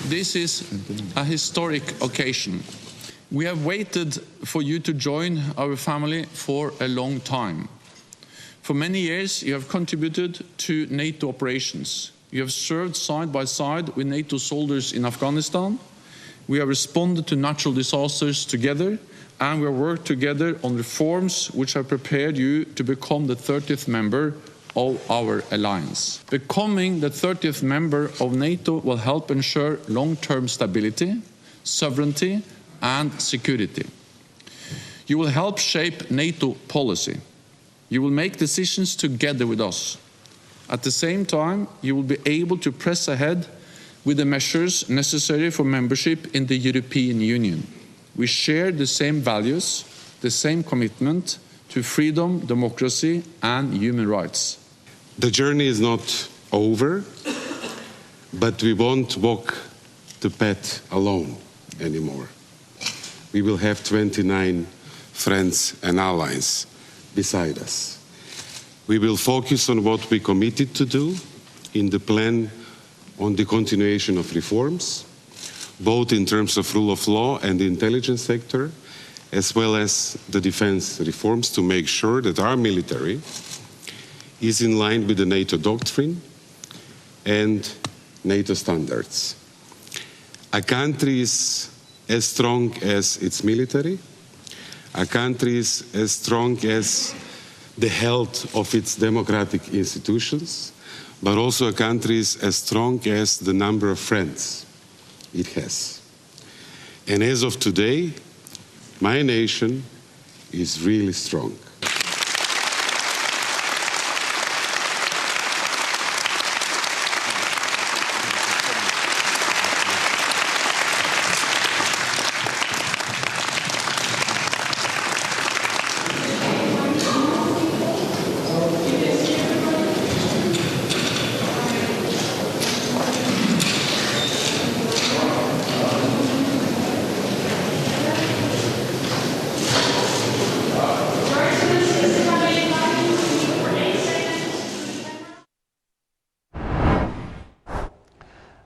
This is a historic occasion. We have waited for you to join our family for a long time. For many years, you have contributed to NATO operations. You have served side by side with NATO soldiers in Afghanistan. We have responded to natural disasters together, and we have worked together on reforms which have prepared you to become the 30th member of our alliance. Becoming the 30th member of NATO will help ensure long-term stability, sovereignty, and security. You will help shape NATO policy. You will make decisions together with us. At the same time, you will be able to press ahead with the measures necessary for membership in the European Union. We share the same values, the same commitment to freedom, democracy, and human rights. The journey is not over, but we won't walk the path alone anymore. We will have 29 friends and allies beside us. We will focus on what we committed to do in the plan on the continuation of reforms, both in terms of rule of law and the intelligence sector, as well as the defense reforms to make sure that our military is in line with the NATO doctrine and NATO standards. A country is as strong as its military. A country is as strong as the health of its democratic institutions, but also a country is as strong as the number of friends it has. And as of today, my nation is really strong.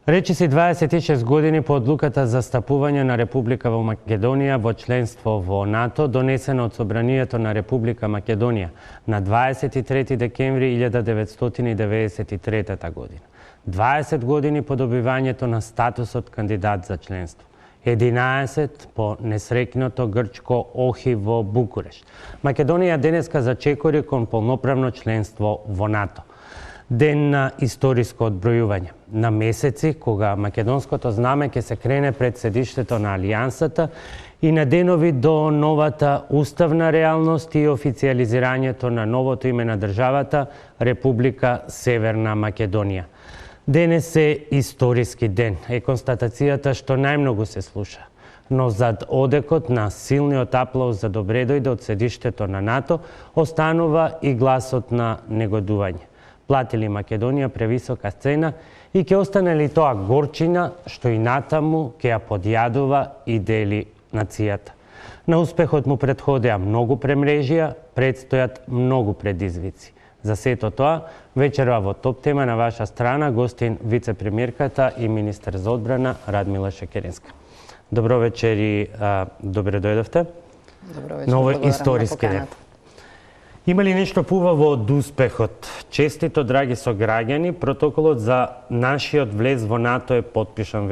Речиси 26 години по одлуката за стапување на Република Македонија во членство во НАТО, донесена од Собранието на Република Македонија на 23 декември 1993 година. 20 години по добивањето на статусот кандидат за членство. 11 по несреќното грчко охи во Букурешт. Македонија денеска зачекори кон полноправно членство во НАТО. Ден на историско одбројување. На месеци, кога македонското знаме ќе се крене пред седиштето на Алијансата и на денови до новата уставна реалност и официализирањето на новото име на државата, Република Северна Македонија. Денес е историски ден, е констатацијата што најмногу се слуша. Но зад одекот на силниот аплауз за добре дојде од седиштето на НАТО, останува и гласот на негодување. Платили Македонија превисока цена и ќе остане ли тоа горчина што и натаму ќе ја подјадува и дели нацијата. На успехот му претходеа многу премрежија, предстојат многу предизвици. За сето тоа, вечерва во топ тема на ваша страна гостин вице-премиерката и министар за одбрана Радмила Шекеринска. Добро вечер и добре дојдовте. Добро вечер. Ново историски ден. Има ли нешто поубаво од успехот? Честито, драги сограѓани, протоколот за нашиот влез во НАТО е потпишан,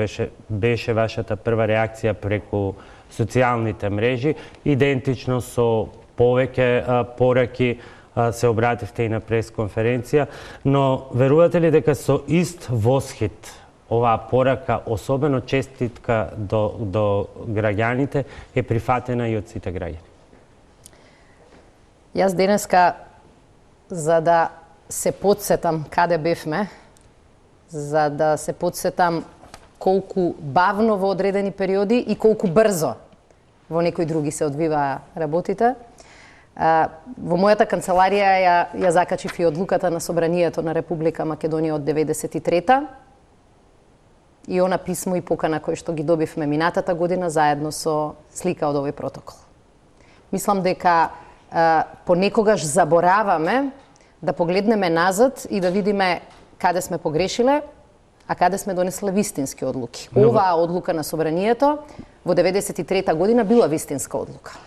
беше вашата прва реакција преку социјалните мрежи, идентично со повеќе пораки се обративте и на пресконференција, но верувате ли дека со ист восхит оваа порака, особено честитка до граѓаните, е прифатена и од сите граѓани? Јас денеска, за да се подсетам каде бевме, за да се подсетам колку бавно во одредени периоди и колку брзо во некои други се одвиваа работите, во мојата канцеларија ја закачив и одлуката на Собранието на Република Македонија од 93-та и она писмо и покана кој што ги добивме минатата година заедно со слика од овој протокол. Мислам дека понекогаш забораваме да погледнеме назад и да видиме каде сме погрешиле, а каде сме донесле вистински одлуки. Оваа одлука на собранието во 93 година била вистинска одлука.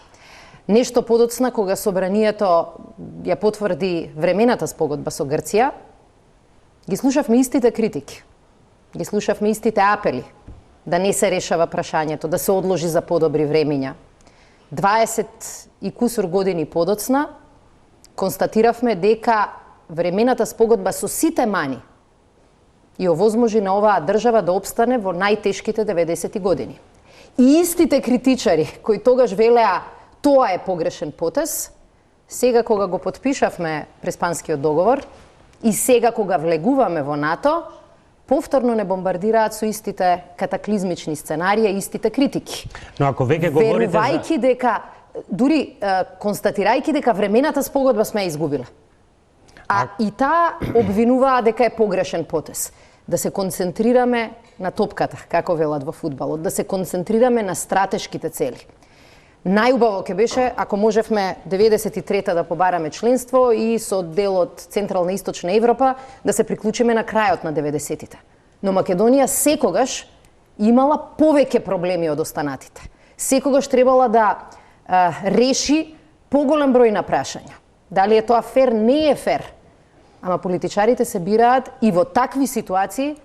Нешто подоцна, кога собранието ја потврди времената спогодба со Грција, ги слушавме истите критики, ги слушавме истите апели да не се решава прашањето, да се одложи за подобри времења. 20 и кусур години подоцна констатиравме дека времената спогодба со сите мани и овозможи на оваа држава да опстане во најтешките 90 години. И истите критичари кои тогаш велеа тоа е погрешен потез, сега кога го потпишавме Преспанскиот договор и сега кога влегуваме во НАТО, повторно не бомбардираат со истите катаклизмични сценарија и истите критики. Но ако веќе говорите верувајќи дека, дури констатирајќи дека времената спогодба сме изгубила. А и таа обвинуваа дека е погрешен потез. Да се концентрираме на топката, како велат во фудбалот, да се концентрираме на стратешките цели. Најубаво ќе беше ако можевме 93-та да побараме членство и со дел од Централна и Источна Европа да се приклучиме на крајот на 90-тите. Но Македонија секогаш имала повеќе проблеми од останатите. Секогаш требала да реши поголем број на прашања. Дали е тоа фер, не е фер. Ама политичарите се бираат и во такви ситуации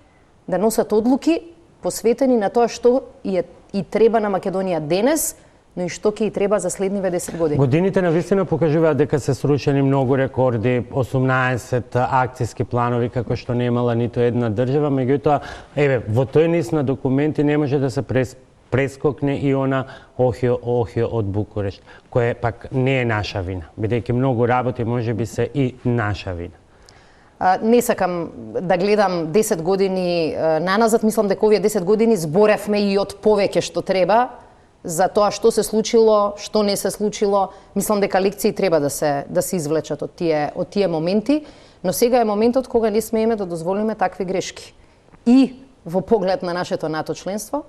да носат одлуки посветени на тоа што и треба на Македонија денес, но и што ќе и треба за следниве 10 години. Годините навистина покажуваат дека се срушени многу рекорди, 18 акцијски планови како што немала ниту една држава, меѓутоа во тој низ на документи не може да се прескокне и она Охио од Букурешт, кое пак не е наша вина, бидејќи многу работи можеби се и наша вина. Не сакам да гледам 10 години наназад, мислам дека овие 10 години зборевме и од повеќе што треба за тоа што се случило, што не се случило. Мислам дека лекции треба да се извлечат од тие моменти, но сега е моментот кога не смееме да дозволиме такви грешки. И во поглед на нашето НАТО членство,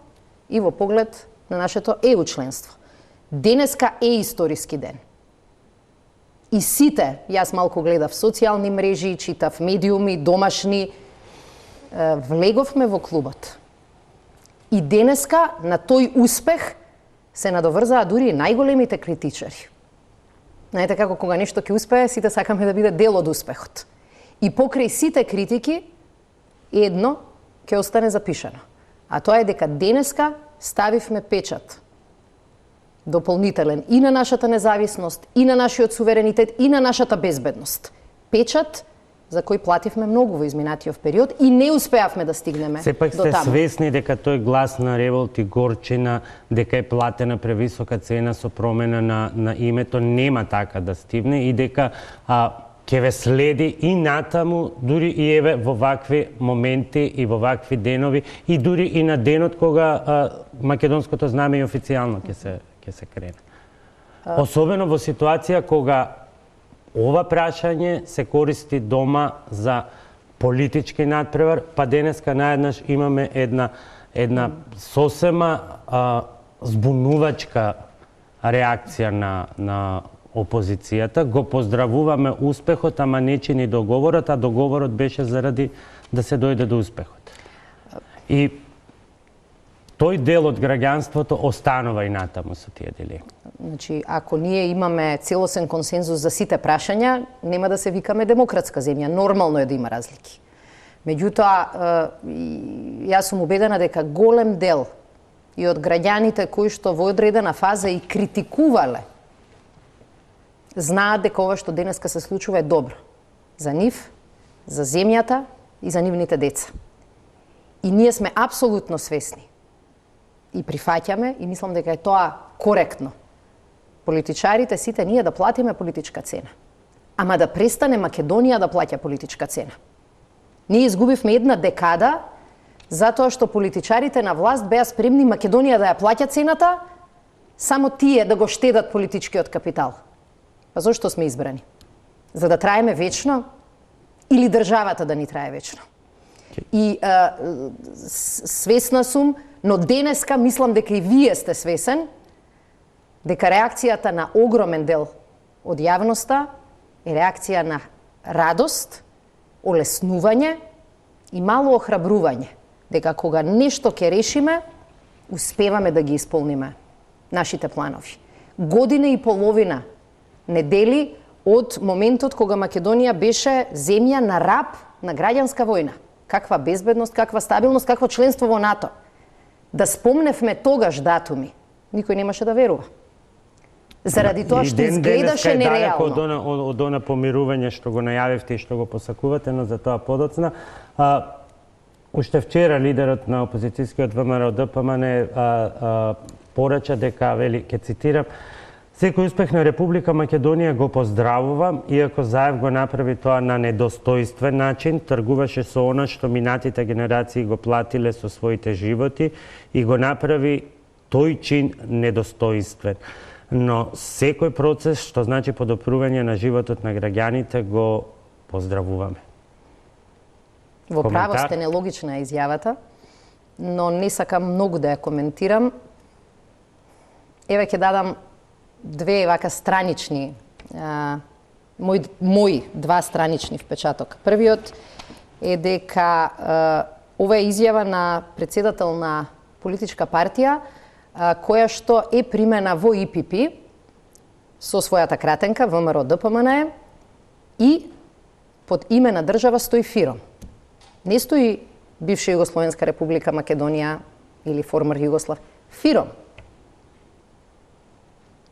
и во поглед на нашето ЕУ членство. Денеска е историски ден. И сите, јас малку гледав социјални мрежи, читав медиуми, домашни, влеговме во клубот. И денеска на тој успех се надоврзаа дури и најголемите критичари. Знаете како кога нешто ќе успее, сите сакаме да биде дел од успехот. И покрај сите критики, едно ќе остане запишано. А тоа е дека денеска ставивме печат дополнителен и на нашата независност, и на нашиот суверенитет, и на нашата безбедност. Печат за кој плативме многу во изминатиот период и не успеавме да стигнеме до таму. Сепак сте свесни дека тој глас на револт и горчина, дека е платена превисока цена со промена на името, нема така да стигне и дека ќе ве следи и натаму, дури и еве во вакви моменти и во вакви денови и дури и на денот кога македонското знаме и официјално ќе се крене. Особено во ситуација кога ова прашање се користи дома за политички надпревар, па денеска наеднаш имаме една сосема збунувачка реакција на опозицијата. Го поздравуваме успехот, ама не чини договорот, а договорот беше заради да се дојде до успехот. И тој дел од граѓанството останува и натаму со тие дилеми. Значи, ако ние имаме целосен консензус за сите прашања, нема да се викаме демократска земја. Нормално е да има разлики. Меѓутоа, јас сум убедена дека голем дел и од граѓаните кои што во одредена фаза и критикувале, знаат дека ова што денеска се случува е добро за нив, за земјата и за нивните деца. И ние сме апсолутно свесни и прифаќаме и мислам дека е тоа коректно. Политичарите сите ние да платиме политичка цена. Ама да престане Македонија да плаќа политичка цена. Ние изгубивме една декада затоа што политичарите на власт беа спремни Македонија да ја плаќа цената, само тие да го штедат политичкиот капитал. Па зошто сме избрани? За да траеме вечно или државата да ни трае вечно? И свесна сум, но денеска мислам дека и вие сте свесен дека реакцијата на огромен дел од јавноста е реакција на радост, олеснување и мало охрабрување. дека кога нешто ќе решиме, успеваме да ги исполниме нашите планови. Година и половина недели од моментот кога Македонија беше земја на раб на граѓанска војна. Каква безбедност, каква стабилност, какво членство во НАТО. Да спомневме тогаш датуми, никој немаше да верува. Заради тоа што изгледаше нереално. Од она помирување што го најавивте и што го посакувате, но за тоа подоцна. Уште вчера лидерот на опозицијскиот ВМРО ДПМН порача дека, вели, ќе цитирам, секој успех на Република Македонија го поздравувам, иако Заев го направи тоа на недостојствен начин, тргуваше со она што минатите генерации го платиле со своите животи и го направи тој чин недостојствен. Но секој процес што значи подопрување на животот на граѓаните го поздравуваме. Во право сте, нелогична е изјавата, но не сакам многу да ја коментирам. Еве ќе дадам две вака странични, мои два странични впечатока. Првиот е дека ова е изјава на председател на политичка партија, која што е примена во ИПП со својата кратенка ВМРО ДПМН и под име на држава стои ФИРОМ. Не стои бивша Југословенска република Македонија или формер Југослав. ФИРОМ.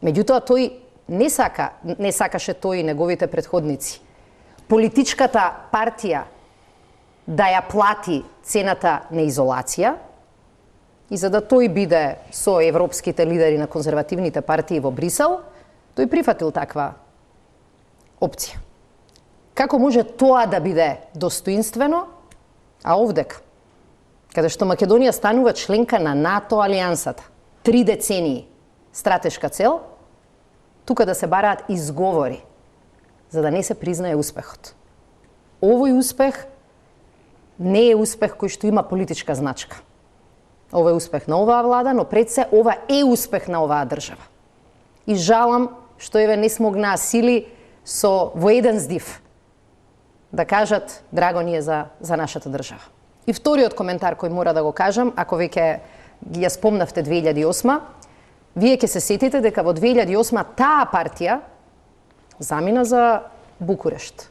Меѓутоа тој не сакаше тој и неговите претходници политичката партија да ја плати цената на изолација, и за да тој биде со европските лидери на конзервативните партии во Брисел, тој прифатил таква опција. Како може тоа да биде достоинствено, а овдека, каде што Македонија станува членка на НАТО алијансата, 3 децении стратешка цел, тука да се бараат изговори за да не се признае успехот. Овој успех не е успех кој што има политичка значка. Ова е успех на оваа влада, но пред се ова е успех на оваа држава. И жалам што еве не смогнаа сили во еден здив да кажат драго ни е за нашата држава. И вториот коментар кој мора да го кажам, ако веќе ги ја спомнавте 2008, вие ќе се сетите дека во 2008 таа партија замина за Букурешт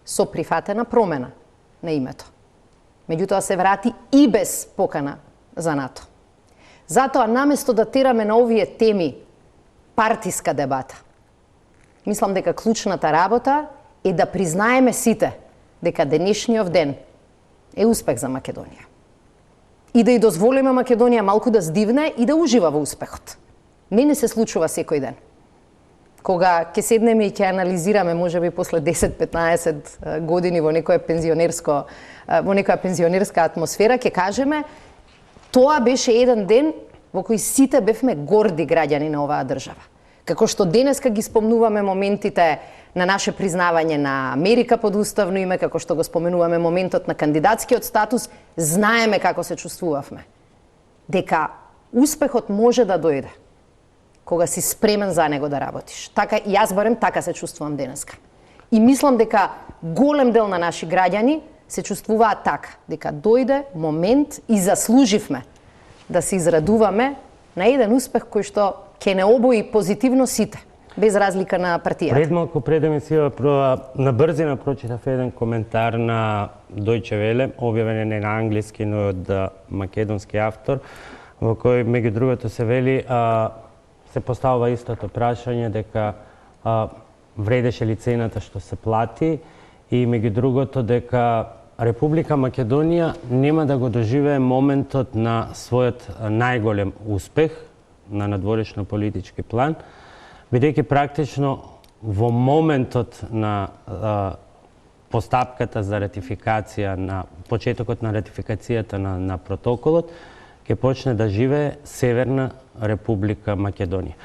со прифатена промена на името. Меѓутоа се врати и без покана за НАТО. Затоа, наместо да тераме на овие теми партиска дебата, мислам дека клучната работа е да признаеме сите дека денешниот ден е успех за Македонија. И да ја дозволиме Македонија малку да здивне и да ужива во успехот. Не се случува секој ден. Кога ќе седнеме и ќе анализираме, можеби после 10-15 години во некоја пензионерска атмосфера, ќе кажеме тоа беше еден ден во кој сите бевме горди граѓани на оваа држава. Како што денеска ги спомнуваме моментите на наше признавање на Америка под уставно име, како што го споменуваме моментот на кандидатскиот статус, знаеме како се чувствувавме. Дека успехот може да дојде кога си спремен за него да работиш. Така и јас барем така се чувствувам денеска. И мислам дека голем дел на наши граѓани се чувствуваат така, дека дојде момент и заслуживме да се израдуваме на еден успех кој што ќе не обои позитивно сите, без разлика на партијата. Пред малку пред емисија на брзина прочитав еден коментар на Deutsche Welle, објавен не на англиски, но од македонски автор, во кој меѓу другото се вели се поставува истото прашање дека вредеше ли цената што се плати и меѓу другото дека Република Македонија нема да го доживее моментот на својот најголем успех на надворешно политички план, бидејќи практично во моментот на постапката за ратификација, на почетокот на ратификацијата на протоколот, ќе почне да живее Северна Република Македонија.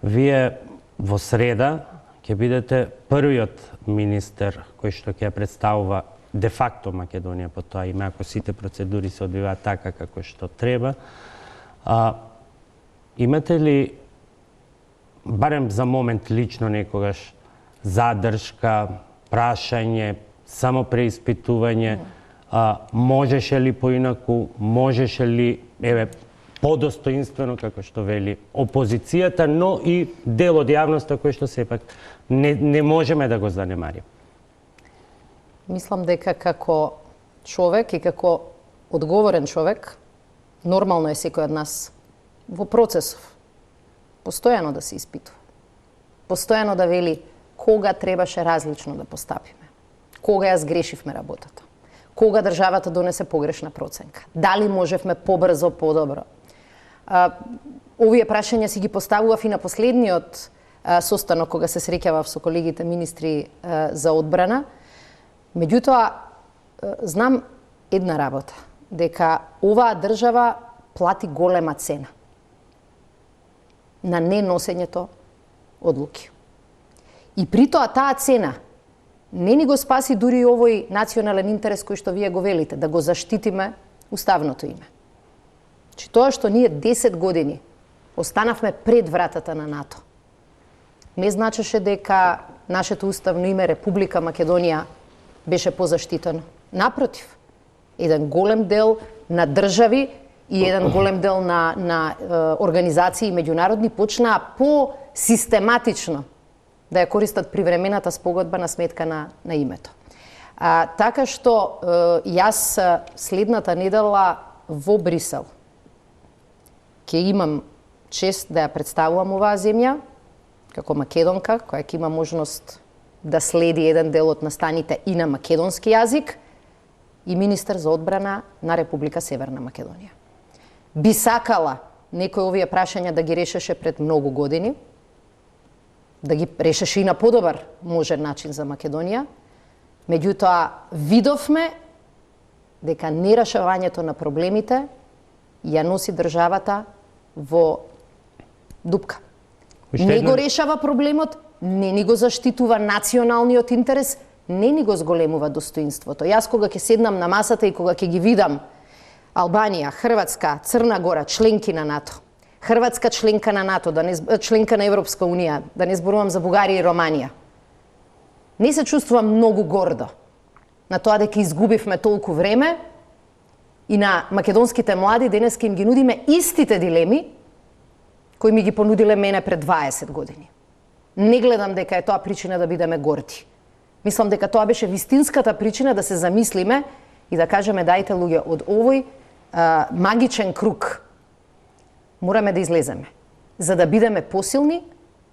Вие во среда ќе бидете првиот министер кој што ќе представува де факто Македонија по тоа име, ако сите процедури се одвиваат така како што треба. Имате ли, барем за момент лично некогаш, задршка, прашање, само преиспитување, можеше ли поинаку, можеше ли подостоинствено, како што вели опозицијата, но и дел од јавноста кој што сепак не можеме да го занемарим. Мислам дека како човек и како одговорен човек, нормално е секој од нас во процесов постојано да се испитува. Постојано да вели кога требаше различно да постапиме. Кога ја сгрешивме работата. Кога државата донесе погрешна проценка. Дали можевме побрзо, подобро. Овие прашања си ги поставував и на последниот состанок кога се среќавав со колегите министри за одбрана. Меѓутоа, знам една работа, дека оваа држава плати голема цена на неносењето одлуки. И при тоа таа цена не ни го спаси дури овој национален интерес кој што вие го велите, да го заштитиме уставното име. Че тоа што ние 10 години останавме пред вратата на НАТО, не значеше дека нашето уставно име Република Македонија беше позаштитено. Напротив, еден голем дел на држави и еден голем дел на организации меѓународни почнаа по-систематично да ја користат привремената спогодба на сметка на името. Така што јас следната недела во Брисел ќе имам чест да ја представувам оваа земја како македонка, која ќе има можност да следи еден дел од настаните и на македонски јазик, и министер за одбрана на Република Северна Македонија. Би сакала некои овие прашања да ги решеше пред многу години, да ги решеше и на подобар можен начин за Македонија, меѓутоа видовме дека нерешавањето на проблемите ја носи државата во дупка. Не го решава проблемот, не ни го заштитува националниот интерес, не ни го зголемува достоинството. Јас кога ќе седнам на масата и кога ќе ги видам Албанија, Хрватска, Црна Гора, членки на НАТО, Хрватска членка на НАТО, членка на Европска Унија, да не зборувам за Бугарија и Романија, не се чувствувам многу гордо на тоа дека изгубивме толку време и на македонските млади денеска им ги нудиме истите дилеми кои ми ги понудиле мене пред 20 години. Не гледам дека е тоа причина да бидеме горди. Мислам дека тоа беше вистинската причина да се замислиме и да кажеме дајте луѓе од овој магичен круг мораме да излеземе за да бидеме посилни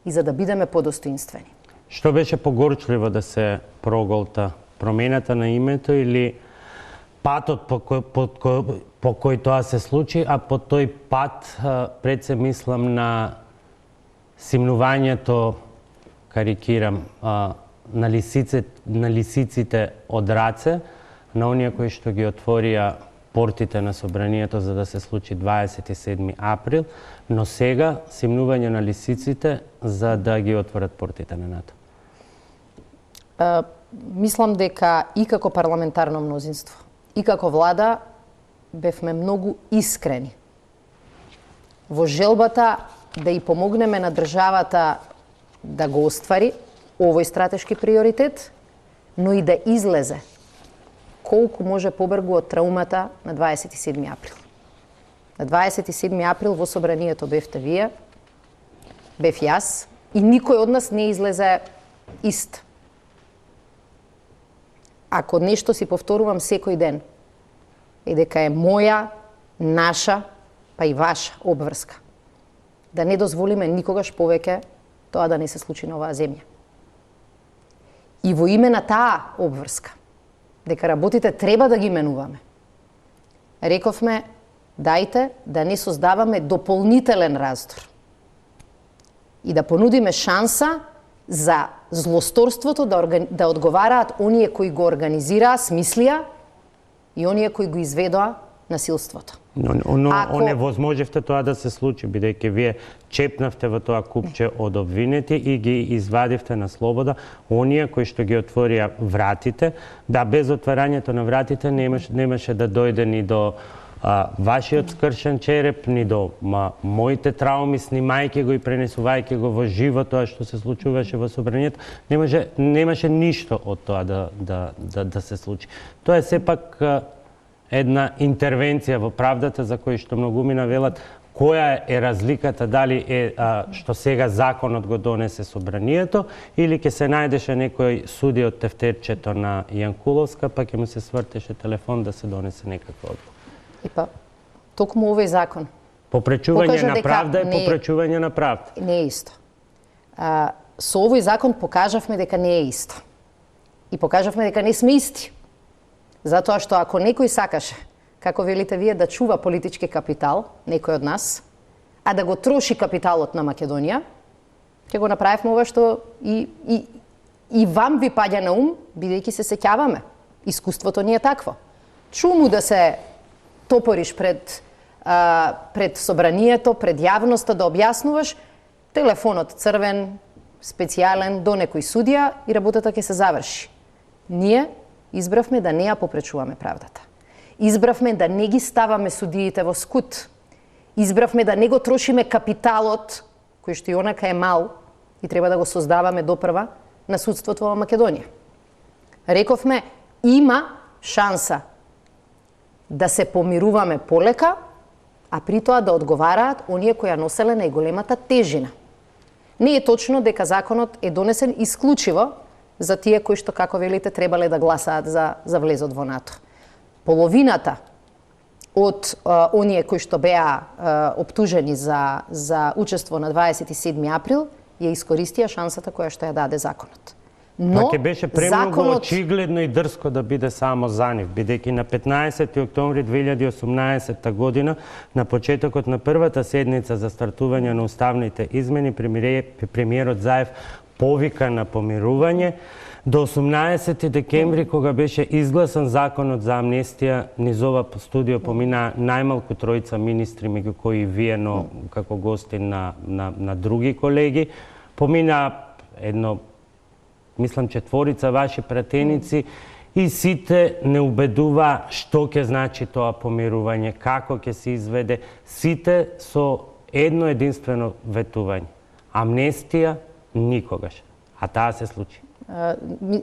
и за да бидеме подостоинствени. Што беше погорчливо да се проголта? Промената на името или патот по кој тоа се случи, а по тој пат пред се мислам на симнувањето, карикирам, на лисиците од раце, на оние кои што ги отворија портите на собранието за да се случи 27 април, но сега симнување на лисиците за да ги отворат портите на НАТО. Мислам дека и како парламентарно мнозинство, и како влада бевме многу искрени во желбата да и помогнеме на државата да го оствари овој стратешки приоритет, но и да излезе колку може побрзо од траумата на 27 април. На 27 април во собранието бевте вие, бев јас и никој од нас не излезе ист. Ако нешто си повторувам секој ден, е дека е моја, наша, па и ваша обврска. Да не дозволиме никогаш повеќе тоа да не се случи на оваа земја. И во име на таа обврска, дека работите треба да ги менуваме, рековме, дајте да не создаваме дополнителен раздор и да понудиме шанса за злосторството да одговараат оние кои го организираа, смислија и оние кои го изведоа насилството. Но невозможевте тоа да се случи, бидејќи вие чепнавте во тоа купче од обвинети и ги извадивте на слобода оние кои што ги отворија вратите. Да, без отварањето на вратите немаше да дојде ни до вашиот скршен череп, ни до моите трауми, снимајќи го и пренесувајќи го во живо тоа што се случуваше во собранието, немаше ништо од тоа да се случи. Тоа е сепак една интервенција во правдата за која што многумина велат која е разликата, дали е што сега законот го донесе собранието или ќе се најдеше некој суди од тефтерчето на Јанкуловска, па ќе му се свртеше телефон да се донесе некаква одлука. И па, токму овој закон попречување на правда е попречување на правда. Не е исто. Со овој закон покажавме дека не е исто. И покажавме дека не сме исти. Затоа што ако некој сакаше, како велите вие, да чува политички капитал, некој од нас, а да го троши капиталот на Македонија, ќе го направивме ова што и вам ви паѓа на ум, бидејќи се сеќаваме. Искуството ни е такво. Чуму да се топориш пред собранието, пред јавноста, да објаснуваш, телефонот црвен, специјален до некој судија и работата ќе се заврши. Ние избравме да не ја попречуваме правдата. Избравме да не ги ставаме судиите во скут. Избравме да не го трошиме капиталот, кој што и онака е мал и треба да го создаваме допрва на судството во Македонија. Рековме, има шанса да се помируваме полека, а при тоа да одговараат оние кои ја носеле најголемата тежина. Не е точно дека законот е донесен исклучиво за тие кои што, како велите, требале да гласаат за влезот во НАТО. Половината од оние кои што беа оптужени за учество на 27 април ја искористија шансата која што ја даде законот. Но ќе беше премногу очигледно и дрско да биде само за нив, бидејќи на 15 октомври 2018 година, на почетокот на првата седница за стартување на уставните измени, премиерот Заев повика на помирување. До 18 декември, кога беше изгласан законот за амнестија, низ ова студио помина најмалку тројца министри, меѓу кои вие, но како гости на други колеги. Помина едно, мислам, четворица ваши пратеници и сите не убедува што ќе значи тоа помирување, како ќе се изведе. Сите со едно единствено ветување. Амнестија никогаш. А таа се случи.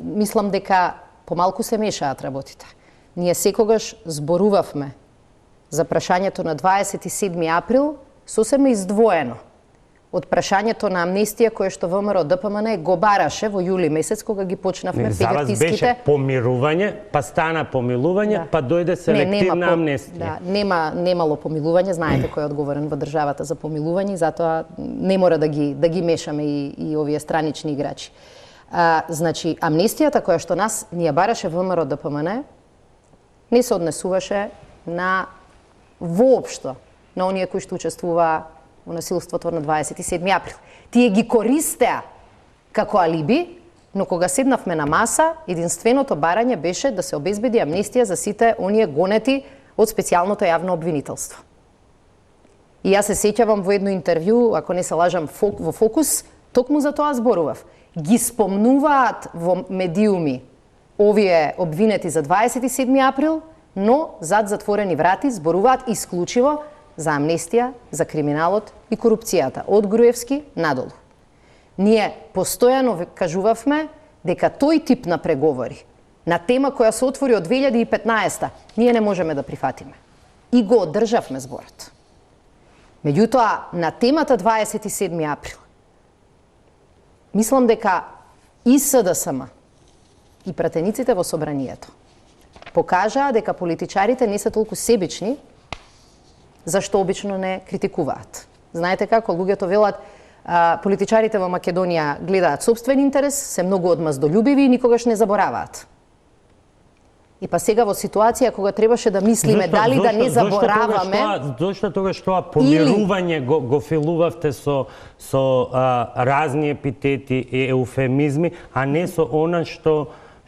Мислам дека помалку се мешаат работите. Ние секогаш зборувавме за прашањето на 27 април сосема издвоено од прашањето на амнестија кое што ВМРО ДПМН го бараше во јули месец кога ги почнавме пегатиските. За вас беше помирување, па стана помилување, па дојде селективна амнестија. Немало помилување, знаете кој е одговорен во државата за помилување, затоа не мора да ги мешаме и овие странични играчи. Значи, амнестијата која што нас ни ја бараше ВМРО ДПМН не се однесуваше на воопшто на оние кои што учествуваа во насилството на 27 април. Тие ги користеа како алиби, но кога седнавме на маса, единственото барање беше да се обезбеди амнестија за сите оние гонети од специјалното јавно обвинителство. И јас се сеќавам во едно интервју, ако не се лажам, во Фокус, токму за тоа зборував. Ги спомнуваат во медиуми овие обвинети за 27 април, но зад затворени врати зборуваат исклучиво за амнестија, за криминалот и корупцијата, од Груевски надолу. Ние постојано кажувавме дека тој тип на преговори, на тема која се отвори од 2015, ние не можеме да прифатиме. И го одржавме зборот. Меѓутоа, на темата 27 април, мислам дека и СДСМ и пратениците во собранието покажаа дека политичарите не се толку себични, зашто обично не критикуваат. Знаете како, луѓето велат, политичарите во Македонија гледаат сопствен интерес, се многу одмаздолюбиви и никогаш не забораваат. И па сега во ситуација кога требаше да мислиме дали да не забораваме... Зошто тогаш тоа помирување го филувавте со разни епитети и еуфемизми, а не со она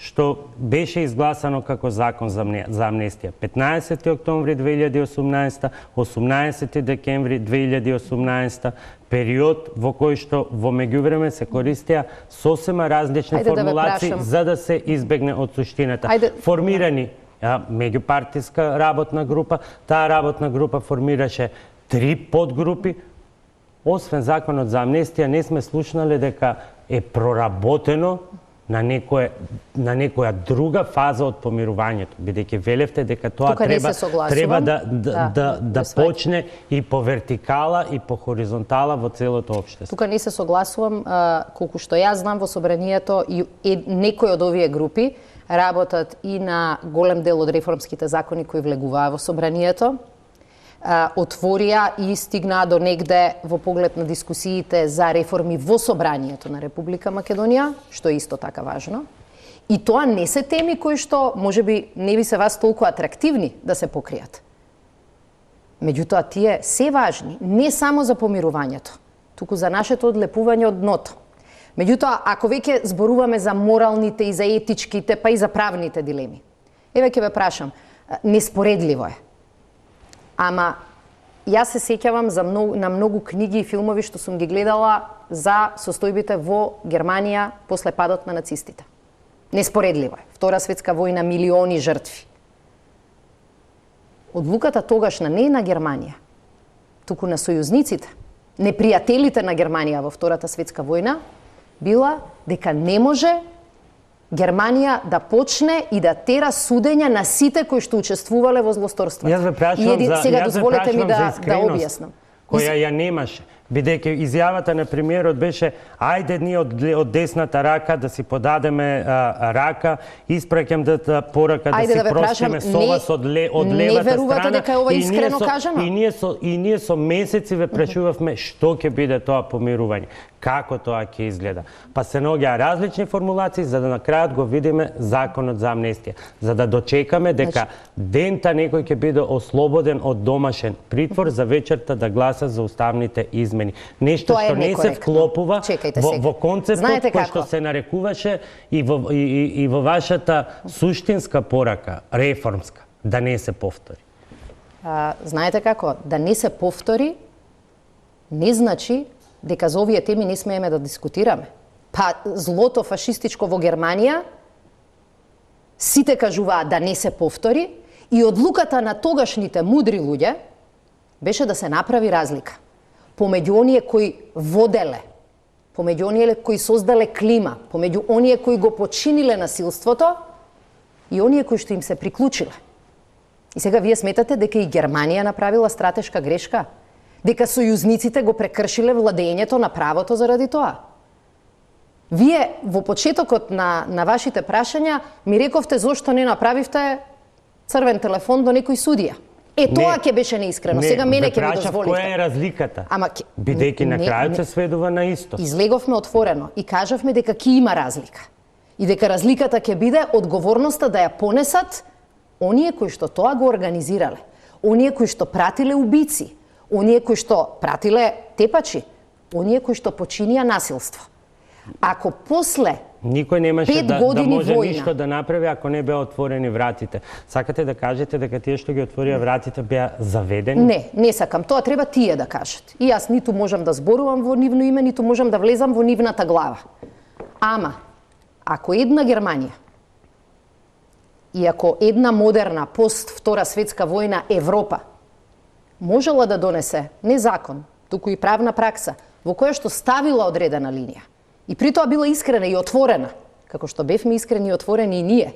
што беше изгласано како закон за амнестија. 15 октомври 2018, 18 декември 2018, период во кој што во меѓувреме се користеа сосема различни формулации за да се избегне од суштината. Формирани меѓупартиска работна група. Таа работна група формираше 3 подгрупи. Освен законот за амнестија, не сме слушнале дека е проработено на некоја друга фаза од помирувањето, бидејќи велевте дека тоа треба да почне и по вертикала и по хоризонтала во целото општество. Тука не се согласувам, колку што јас знам во собранието и некои од овие групи работат и на голем дел од реформските закони кои влегуваа во собранието, отворија и стигнаа до негде во поглед на дискусиите за реформи во собранието на Република Македонија, што е исто така важно. И тоа не се теми кои што можеби не би се вас толку атрактивни да се покријат. Меѓутоа, тие се важни не само за помирувањето, туку за нашето одлепување од дното. Меѓутоа, ако веќе зборуваме за моралните и за етичките, па и за правните дилеми, еве ќе ве прашам, неспоредливо е. Ама, јас се сеќавам на многу книги и филмови што сум ги гледала за состојбите во Германија после падот на нацистите. Неспоредливо е. Втора светска војна, милиони жртви. Одлуката тогашна не е на Германија, туку на сојузниците, непријателите на Германија во Втората светска војна, била дека не може Германија да почне и да тера судења на сите кои што учествувале во злосторството. Јас ве прашувам за искреност, која ја немаше. Бидејќи изјавата на премиерот беше ајде ние од десната рака да си подадеме рака, испраќам порака да си простиме со вас од левата страна. Не верувате дека е ова искрено кажано? И ние со месеци ве прашувавме што ќе биде тоа помирување, како тоа ќе изгледа. Па се наоѓаа различни формулации за да на крајот го видиме законот за амнестија, за да дочекаме дека дента некој ќе биде ослободен од домашен притвор за вечерта да гласа за уставните измени. Нешто што не се вклопува во концептот кој што се нарекуваше и во вашата суштинска порака, реформска, да не се повтори. Знаете како? Да не се повтори не значи дека за овие теми не смееме да дискутираме. Па злото фашистичко во Германија сите кажуваат да не се повтори и одлуката на тогашните мудри луѓе беше да се направи разлика помеѓу оние кои воделе, помеѓу оние кои создале клима, помеѓу оние кои го починиле насилството и оние кои што им се приклучиле. И сега вие сметате дека и Германија направила стратешка грешка? Дека сојузниците го прекршиле владењето на правото заради тоа? Вие во почетокот на вашите прашања ми рековте зошто не направивте црвен телефон до некој судија. Тоа ќе беше неискрено. Сега мене ќе ми дозволите. Која е разликата? Бидејќи на крајот се сведува на исто. Излеговме отворено и кажавме дека ќе има разлика. И дека разликата ќе биде одговорноста да ја понесат оние кои што тоа го организирале, оние кои што пратиле убици, оние кои што пратиле тепачи, оние кои што починија насилство. Ако после никој немаше да може ништо да направи ако не беа отворени вратите. Сакате да кажете дека тие што ги отворија вратите беа заведени? Не сакам. Тоа треба тие да кажат. И јас ниту можам да зборувам во нивно име, ниту можам да влезам во нивната глава. Ама, ако една Германија и ако една модерна пост Втора светска војна Европа можела да донесе не закон, туку и правна пракса во која што ставила одредена линија и при тоа била искрена и отворена, како што бевме искрени и отворени и ние.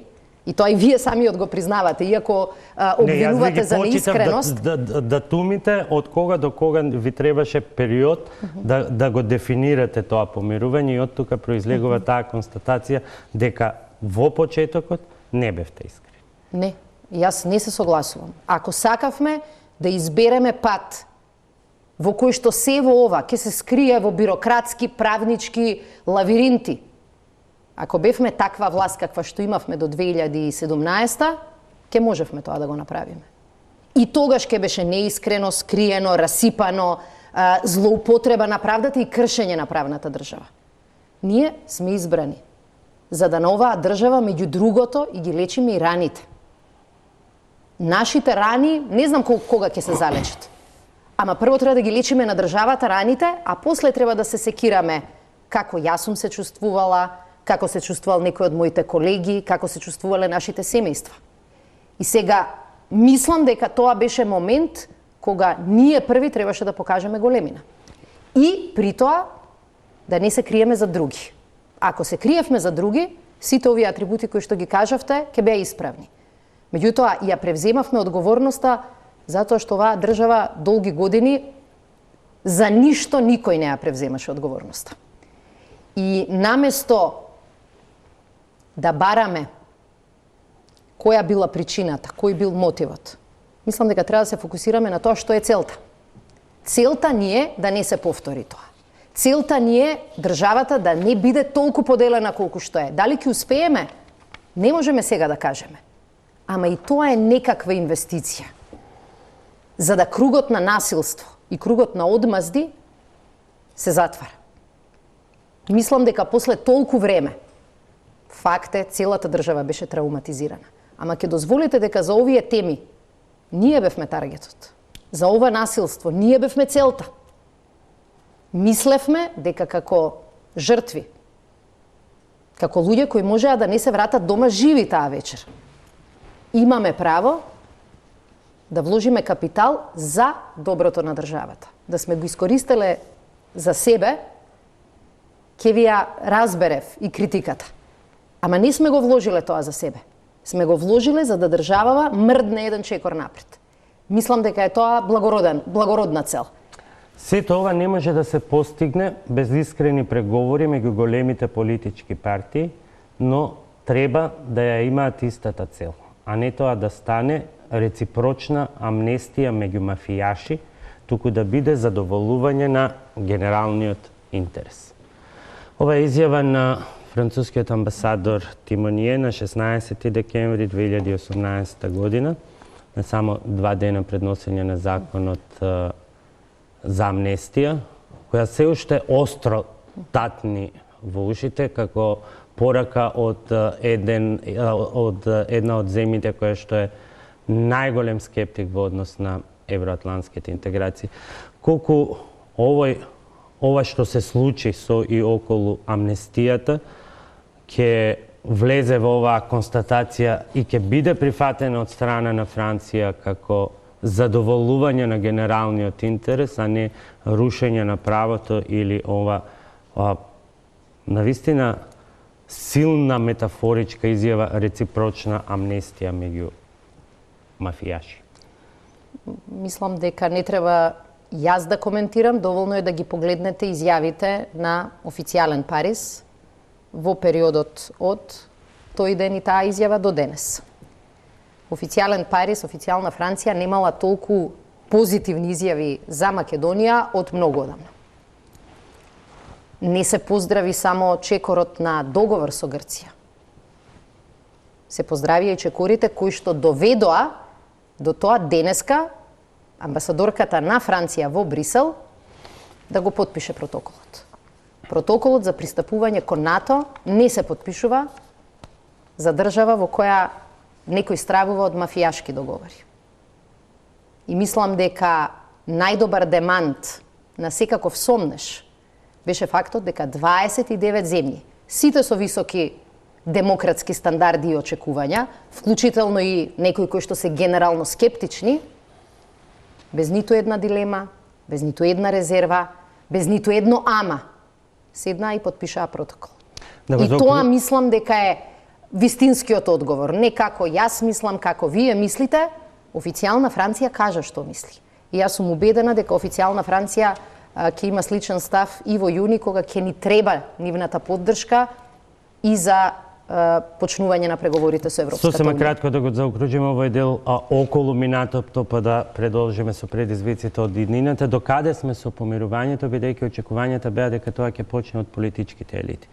И тоа и вие самиот го признавате, иако обвинувате за неискреност. Да тумите од кога до кога ви требаше период да го дефинирате тоа помирување и од тука произлегува таа констатација дека во почетокот не бевте искрени. Не, јас не се согласувам. Ако сакавме да избереме пат во кој што се во ова ќе се скрие во бирократски, правнички лавиринти. Ако бевме таква власт каква што имавме до 2017, ќе можевме тоа да го направиме. И тогаш ќе беше неискрено, скриено, расипано, злоупотреба на правдата и кршење на правната држава. Ние сме избрани за да на оваа држава меѓу другото и ги лечиме и раните. Нашите рани, не знам кога ќе се залечат. Ама прво треба да ги лечиме на државата раните, а после треба да се секираме како јас сум се чувствувала, како се чувствувал некој од моите колеги, како се чувствувале нашите семејства. И сега мислам дека тоа беше момент кога ние први требаше да покажеме големина. И при тоа да не се криеме за други. Ако се криевме за други, сите овие атрибути кои што ги кажавте ќе беа исправни. Меѓутоа, ја превземавме одговорноста затоа што оваа држава долги години за ништо никој не ја превземаше одговорноста. И наместо да бараме која била причината, кој бил мотивот, мислам дека треба да се фокусираме на тоа што е целта. Целта ни е да не се повтори тоа. Целта ни е државата да не биде толку поделена колку што е. Дали ќе успееме? Не можеме сега да кажеме. Ама и тоа е некаква инвестиција. За да кругот на насилство и кругот на одмазди се затвара. Мислам дека после толку време, факт е, целата држава беше травматизирана. Ама ќе дозволите дека за овие теми ние бевме таргетот. За ова насилство ние бевме целта. Мислевме дека како жртви, како луѓе кои можеа да не се вратат дома живи таа вечер, имаме право да вложиме капитал за доброто на државата. Да сме го искористеле за себе, ќе ви ја разберев и критиката. Ама не сме го вложиле тоа за себе. Сме го вложиле за да државава мрдне еден чекор напред. Мислам дека е тоа благородна цел. Сето ова не може да се постигне без искрени преговори меѓу големите политички партии, но треба да ја имаат истата цел, а не тоа да стане реципрочна амнестија меѓу мафијаши, туку да биде задоволување на генералниот интерес. Ова е изјава на францускиот амбасадор Тимоние на 16 декември 2018 година, на само 2 дена пред носење на законот за амнестија, која се уште остро татни во ушите како порака од една од земјите која што е најголем скептик во однос на евроатлантските интеграции. Колку ова што се случи со и околу амнестијата ќе влезе во оваа констатација и ќе биде прифатена од страна на Франција како задоволување на генералниот интерес, а не рушење на правото или ова навистина силна метафоричка изјава реципрочна амнестија меѓу мафијаши. Мислам дека не треба јас да коментирам, доволно е да ги погледнете изјавите на официјален Париз во периодот од тој ден и таа изјава до денес. Официјален Париз, официјална Франција немала толку позитивни изјави за Македонија од многу одамна. Не се поздрави само чекорот на договор со Грција. Се поздравија и чекорите кои што доведоа до тоа денеска амбасадорката на Франција во Брисел да го потпише протоколот. Протоколот за пристапување кон НАТО не се потпишува за држава во која некој стравува од мафијашки договори. И мислам дека најдобар демант на секаков сомнеш беше фактот дека 29 земји, сите со високи демократски стандарди и очекувања, вклучително и некои кои што се генерално скептични, без ниту една дилема, без ниту една резерва, без ниту едно ама, седнаа и потпишаа протокол. И тоа мислам дека е вистинскиот одговор. Не како јас мислам, како вие мислите, официјална Франција кажа што мисли. И јас сум убедена дека официјална Франција ќе има сличен став и во јуни, кога ќе ни треба нивната поддршка и за почнување на преговорите со Европската Сосема унија. кратко да го заокружиме овој дел околу минатото, па да продолжиме со предизвиците од иднината. До каде сме со помирувањето, бидејќи очекувањата беа дека тоа ќе почне од политичките елити.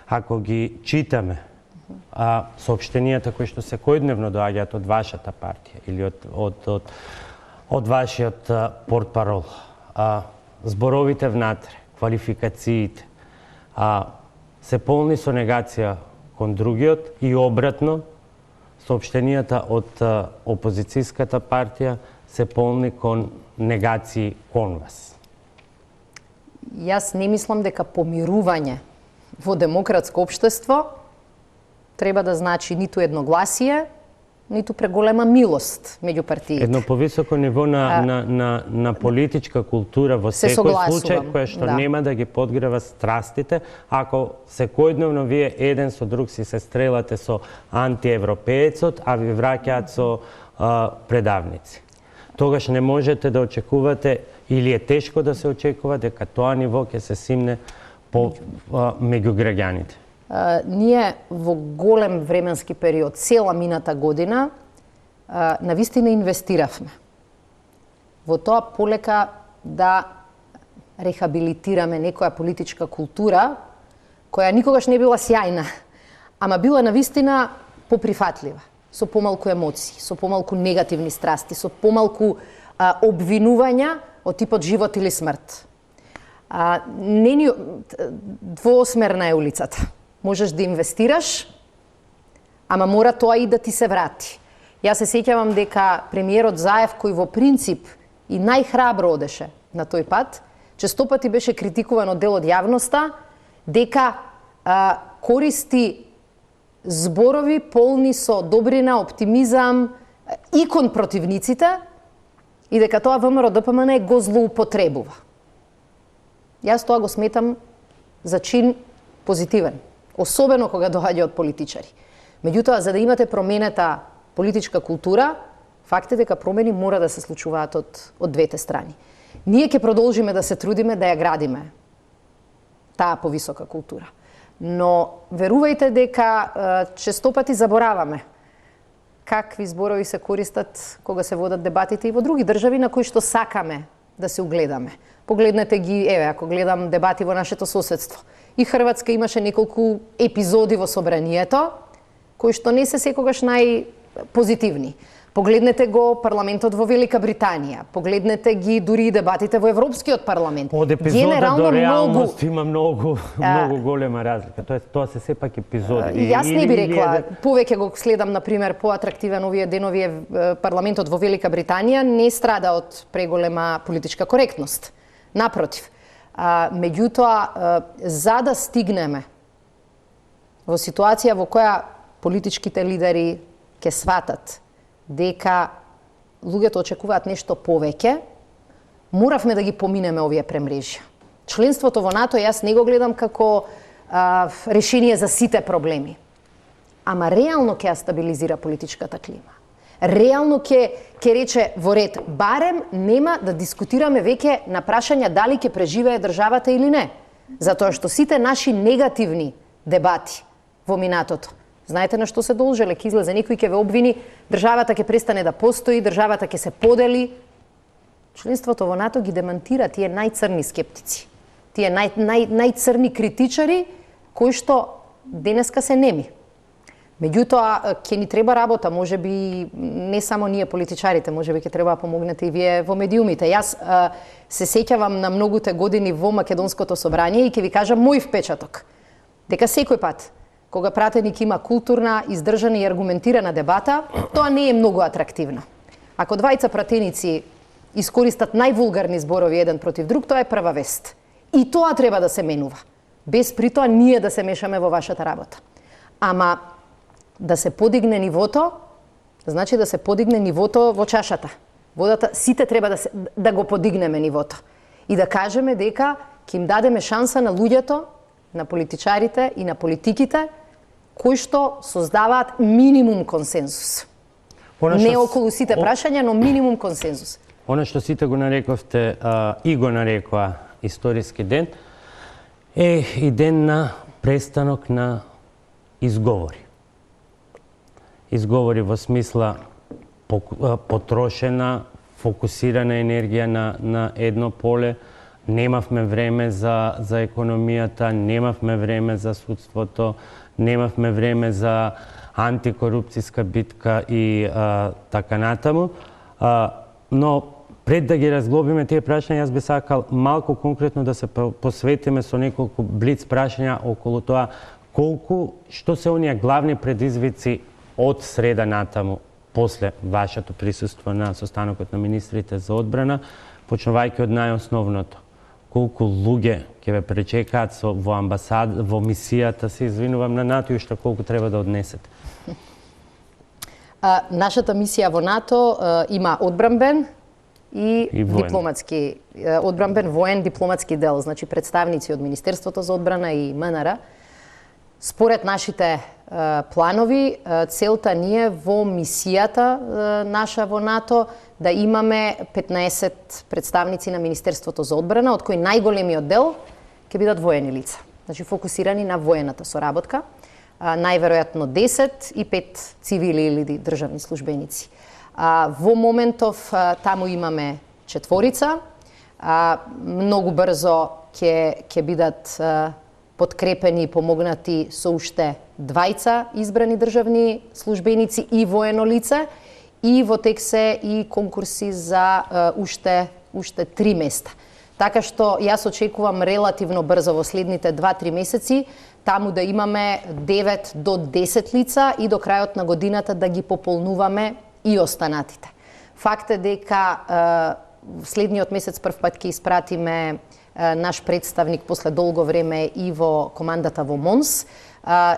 Ако ги читаме соопштенијата кои што секојдневно доаѓаат од вашата партија или од вашиот портпарол, зборовите внатре, квалификациите, се полни со негација кон другиот и обратно, соопштенијата од опозицијската партија се полни кон негации кон вас. Јас не мислам дека помирување во демократско општество треба да значи ниту едногласие, ниту преголема милост меѓу партиите. Едно повисоко ниво на политичка култура во Се секој согласувам, случај, која што да. нема да ги подгрева страстите, ако секојдневно вие еден со друг си се стрелате со антиевропеецот, а ви враќаат со предавници. Тогаш не можете да очекувате, или е тешко да се очекува, дека тоа ниво ќе се симне меѓу граѓаните. Ние во голем временски период, цела мината година, навистина инвестиравме во тоа полека да рехабилитираме некоја политичка култура која никогаш не била сјајна, ама била навистина поприфатлива, со помалку емоции, со помалку негативни страсти, со помалку обвинувања од типот живот или смрт. Двоосмерна е улицата. Можеш да инвестираш, ама мора тоа и да ти се врати. Јас се сеќавам дека премиерот Заев, кој во принцип и најхрабро одеше на тој пат, често пати беше критикуван од дел од јавноста, дека користи зборови полни со добрина, оптимизам и кон противниците и дека тоа ВМРО ДПМН го злоупотребува. Јас тоа го сметам за чин позитивен, особено кога доаѓа од политичари. Меѓутоа, за да имате променета политичка култура, факт е дека промени мора да се случуваат од двете страни. Ние ќе продолжиме да се трудиме да ја градиме таа повисока култура. Но верувајте дека често пати забораваме какви зборови се користат кога се водат дебатите и во други држави на кои што сакаме да се угледаме. Погледнете ги, еве, ако гледам дебати во нашето соседство. И Хрватска имаше неколку епизоди во собранието, кои што не се секогаш најпозитивни. Погледнете го парламентот во Велика Британија, погледнете ги дури и дебатите во Европскиот парламент. Од епизода до реалност има многу голема разлика. Тоа се сепак епизоди. Јас не би рекла, повеќе го следам, например, поатрактивен овие денови парламентот во Велика Британија не страда од преголема политичка коректност. Напротив, меѓутоа, за да стигнеме во ситуација во која политичките лидери ќе сватат дека луѓето очекуваат нешто повеќе, моравме да ги поминеме овие премрежја. Членството во НАТО јас не го гледам како решение за сите проблеми, ама реално ќе ја стабилизира политичката клима. Реално ќе рече во ред, барем нема да дискутираме веќе на прашања дали ќе преживее државата или не. Затоа што сите наши негативни дебати во минатото, знаете на што се должеле? Ќе излезе некој ќе ве обвини, државата ќе престане да постои, државата ќе се подели. Членството во НАТО ги демантира тие најцрни скептици, тие најцрни критичари кои што денеска се неми. Меѓутоа, ќе ни треба работа, можеби не само ние политичарите, можеби ќе треба да помогнете и вие во медиумите. Јас се сеќавам на многуте години во Македонското собрание и ќе ви кажам мој впечаток. Дека секој пат, кога пратеник има културна, издржана и аргументирана дебата, тоа не е многу атрактивно. Ако двајца пратеници искористат највулгарни зборови еден против друг, тоа е прва вест. И тоа треба да се менува. Без при тоа ние да се мешаме во вашата работа. Ама да се подигне нивото, значи да се подигне нивото во чашата. Водата, сите треба да го подигнеме нивото. И да кажеме дека ќе им дадеме шанса на луѓето, на политичарите и на политиките, кои што создаваат минимум консензус. Не околу сите прашања, но минимум консензус. Оно што сите го нарековте и го нарекоа историски ден, е и ден на престанок на изговори. Изговори во смисла потрошена, фокусирана енергија на едно поле. Немавме време за економијата, немавме време за судството, немавме време за антикорупцијска битка и така натаму. Но пред да ги разглобиме тие прашања, јас би сакал малку конкретно да се посветиме со неколку блиц прашања околу тоа што се оние главни предизвици од среда натаму после вашето присуство на состанокот на министрите за одбрана, почнувајќи од најосновното. Колку луѓе ќе ве пречекаат во амбасада, во мисијата, се извинувам на НАТО, и уште колку треба да однесете? Нашата мисија во НАТО има одбранбен и воен. дипломатски, одбранбен, воен, дипломатски дел, значи представници од Министерството за одбрана и МНР. Според нашите планови, целта ни е во мисијата наша во НАТО да имаме 15 представници на Министерството за одбрана, од кои најголемиот дел ќе бидат воени лица. Значи фокусирани на воената соработка, најверојатно 10 и 5 цивили или државни службеници. Во моментов таму имаме 4, многу брзо ќе бидат подкрепени и помогнати со уште 2 избрани државни службеници и воено лице, и во тек се и конкурси за уште 3 места. Така што јас очекувам релативно брзо во следните 2-3 месеци таму да имаме 9 до 10 лица и до крајот на годината да ги пополнуваме и останатите. Факт е дека следниот месец прв пат ќе испратиме наш представник после долго време и во командата во МОНС,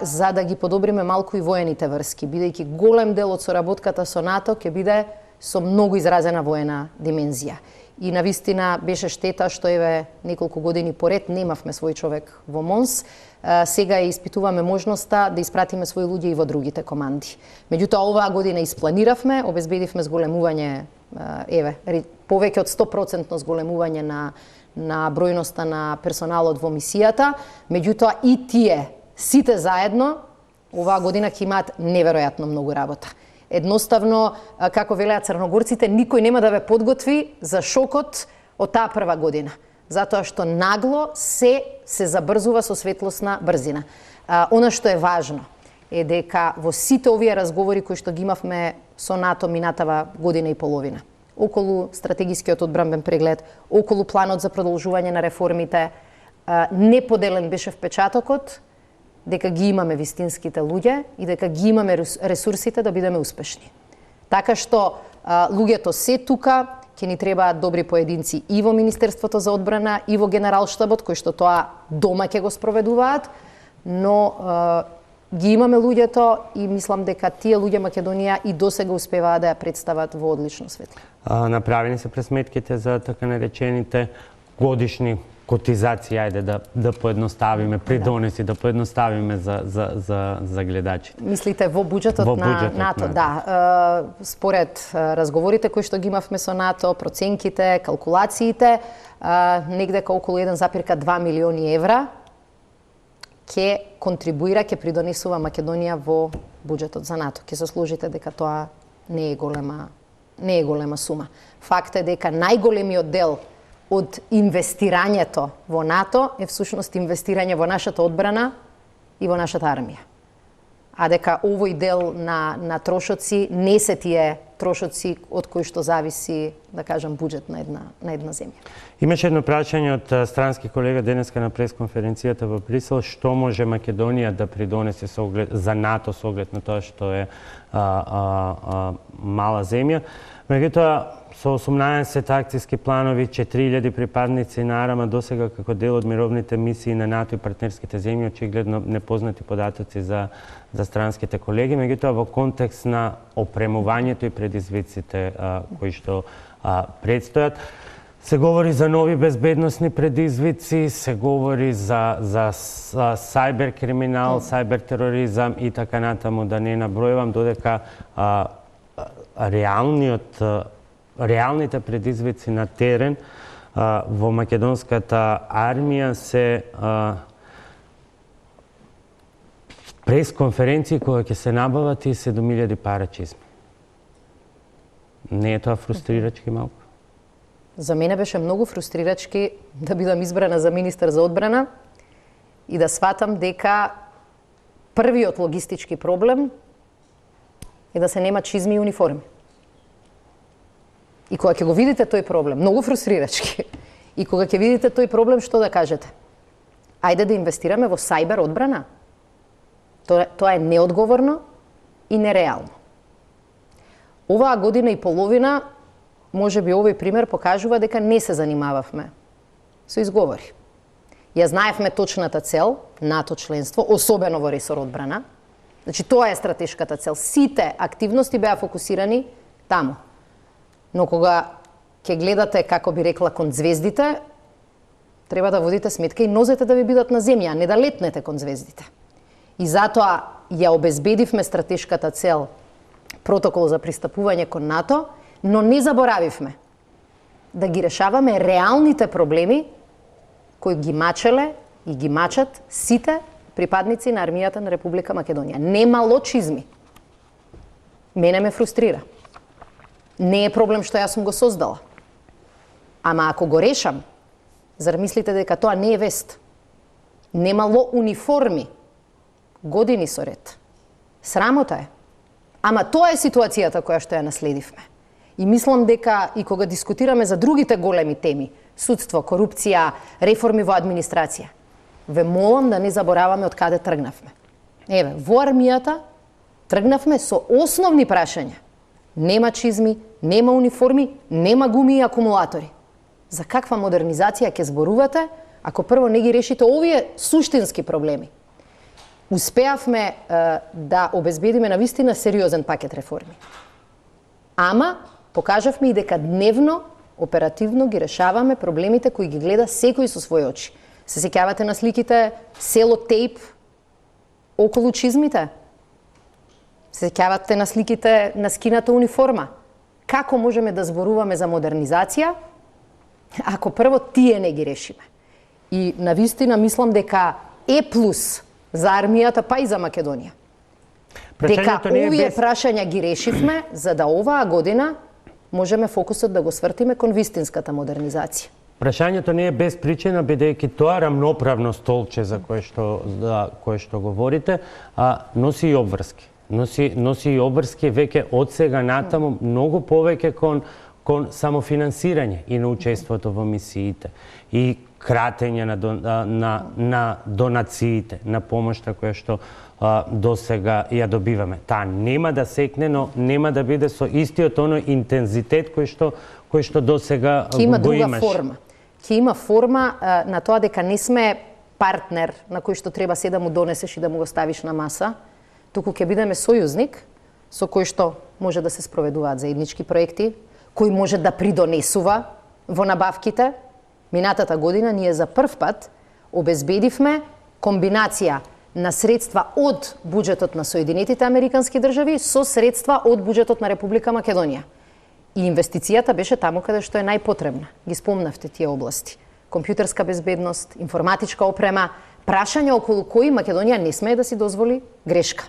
за да ги подобриме малку и воените врски, бидејќи голем дел од соработката со НАТО ќе биде со многу изразена воена димензија. И навистина беше штета што еве неколку години поред немавме свој човек во МОНС. Сега испитуваме можноста да испратиме своји луѓе и во другите команди. Меѓутоа оваа година испланиравме, обезбедивме зголемување, повеќе од 100% зголемување на бројноста на персоналот во мисијата, меѓутоа и тие, сите заедно, оваа година ќе имаат неверојатно многу работа. Едноставно, како велеат црногорците, никој нема да ве подготви за шокот од таа прва година, затоа што нагло се забрзува со светлосна брзина. Она што е важно е дека во сите овие разговори кои што ги имавме со НАТО минатава година и половина, околу стратегискиот одбранбен преглед, околу планот за продолжување на реформите, неподелен беше впечатокот дека ги имаме вистинските луѓе и дека ги имаме ресурсите да бидеме успешни. Така што луѓето се тука, ќе ни требаат добри поединци и во Министерството за одбрана, и во Генералштабот, кои што тоа дома ќе го спроведуваат, но ги имаме луѓето и мислам дека тие луѓе Македонија и досега успеваат да ја представат во одлично светло. Направени се пресметките за така наречените годишни котизации, ајде да поедноставиме, придонеси, да поедноставиме за гледачите. Мислите во буџетот на НАТО? Да. Според разговорите кои што ги имавме со НАТО, проценките, калкулациите, негдека околу 1,2 милиони евра ќе контрибуира, ќе придонесува Македонија во буџетот за НАТО. Ќе се сложите дека тоа не е голема сума. Факт е дека најголемиот дел од инвестирањето во НАТО е всушност инвестирање во нашата одбрана и во нашата армија. А дека овој дел на трошоци не се тие трошоци од кои што зависи, да кажам, буџет на една земја. Имаше едно прашање од странски колега денеска на пресконференцијата во Брисел, што може Македонија да придонесе за НАТО со оглед на тоа што е мала земја. Меѓутоа, со 18 акцијски планови, 4000 припадници на АРМА досега како дел од мировните мисии на НАТО и партнерските земји, очигледно непознати податоци за странските колеги, меѓутоа во контекст на опремувањето и предизвиците кои што предстојат. Се говори за нови безбедносни предизвици, се говори за сајбер криминал, сајбер тероризам и така натаму, да не набројувам, додека реалните предизвици на терен во македонската армија се пресконференции кои ќе се набават и 7000 пара чизми. Не е тоа фрустрирачки малку? За мене беше многу фрустрирачки да бидам избрана за министар за одбрана и да сватам дека првиот логистички проблем е да се нема чизми и униформи. И кога ќе го видите тој проблем, многу фрустрирачки, и кога ќе видите тој проблем, што да кажете? Ајде да инвестираме во сајбер одбрана. Тоа е неодговорно и нереално. Оваа година и половина, може би овој пример покажува дека не се занимававме со изговори. Ја знаевме точната цел, НАТО членство, особено во ресор одбрана, Значи, тоа е стратешката цел. Сите активности беа фокусирани таму. Но кога ќе гледате, како би рекла, кон звездите, треба да водите сметка и нозете да ви бидат на земја, а не да летнете кон звездите. И затоа ја обезбедивме стратешката цел протокол за пристапување кон НАТО, но не заборавивме да ги решаваме реалните проблеми кои ги мачеле и ги мачат сите припадници на армијата на Република Македонија. Нема лочизми. Мене ме фрустрира. Не е проблем што јас сум го создала. Ама ако го решам, зар мислите дека тоа не е вест? Немало униформи години со ред. Срамота е. Ама тоа е ситуацијата која што ја наследивме. И мислам дека и кога дискутираме за другите големи теми, судство, корупција, реформи во администрација, ве молам да не забораваме од каде тргнавме. Еве, во армијата тргнавме со основни прашања. Нема чизми, нема униформи, нема гуми и акумулатори. За каква модернизација ќе зборувате, ако прво не ги решите овие суштински проблеми? Успеавме да обезбедиме навистина сериозен пакет реформи. Ама покажавме и дека дневно, оперативно ги решаваме проблемите кои ги гледа секој со своји очи. Се сеќавате на сликите село Тейп околу чизмите? Се сеќавате на сликите на скината униформа? Како можеме да зборуваме за модернизација ако прво тие не ги решиме? И навистина мислам дека е плюс за армијата, па и за Македонија. Дека овие прашања ги решивме, за да оваа година можеме фокусот да го свртиме кон вистинската модернизација. Прашањето не е без причина, бидејќи тоа рамноправно столче за кое што говорите, носи и обврски. Носи и обврски веќе од сега натаму многу повеќе кон самофинансирање и на учеството во мисиите и кратење на донациите, на помошта која што до сега ја добиваме. Таа нема да секне, но нема да биде со истиот оној интензитет кој што до сега го имаш. Ќе има друга форма. Ќе има форма на тоа дека не сме партнер на кој што треба се да му донесеш и да му го ставиш на маса, туку ќе бидеме сојузник со кој што може да се спроведуваат заеднички проекти, кој може да придонесува во набавките. Минатата година ние за прв пат обезбедивме комбинација на средства од буџетот на Соединетите Американски држави со средства од буџетот на Република Македонија. И инвестицијата беше таму каде што е најпотребна. Ги спомнавте тие области. Компјутерска безбедност, информатичка опрема, прашања околу кои Македонија не смее да си дозволи грешка.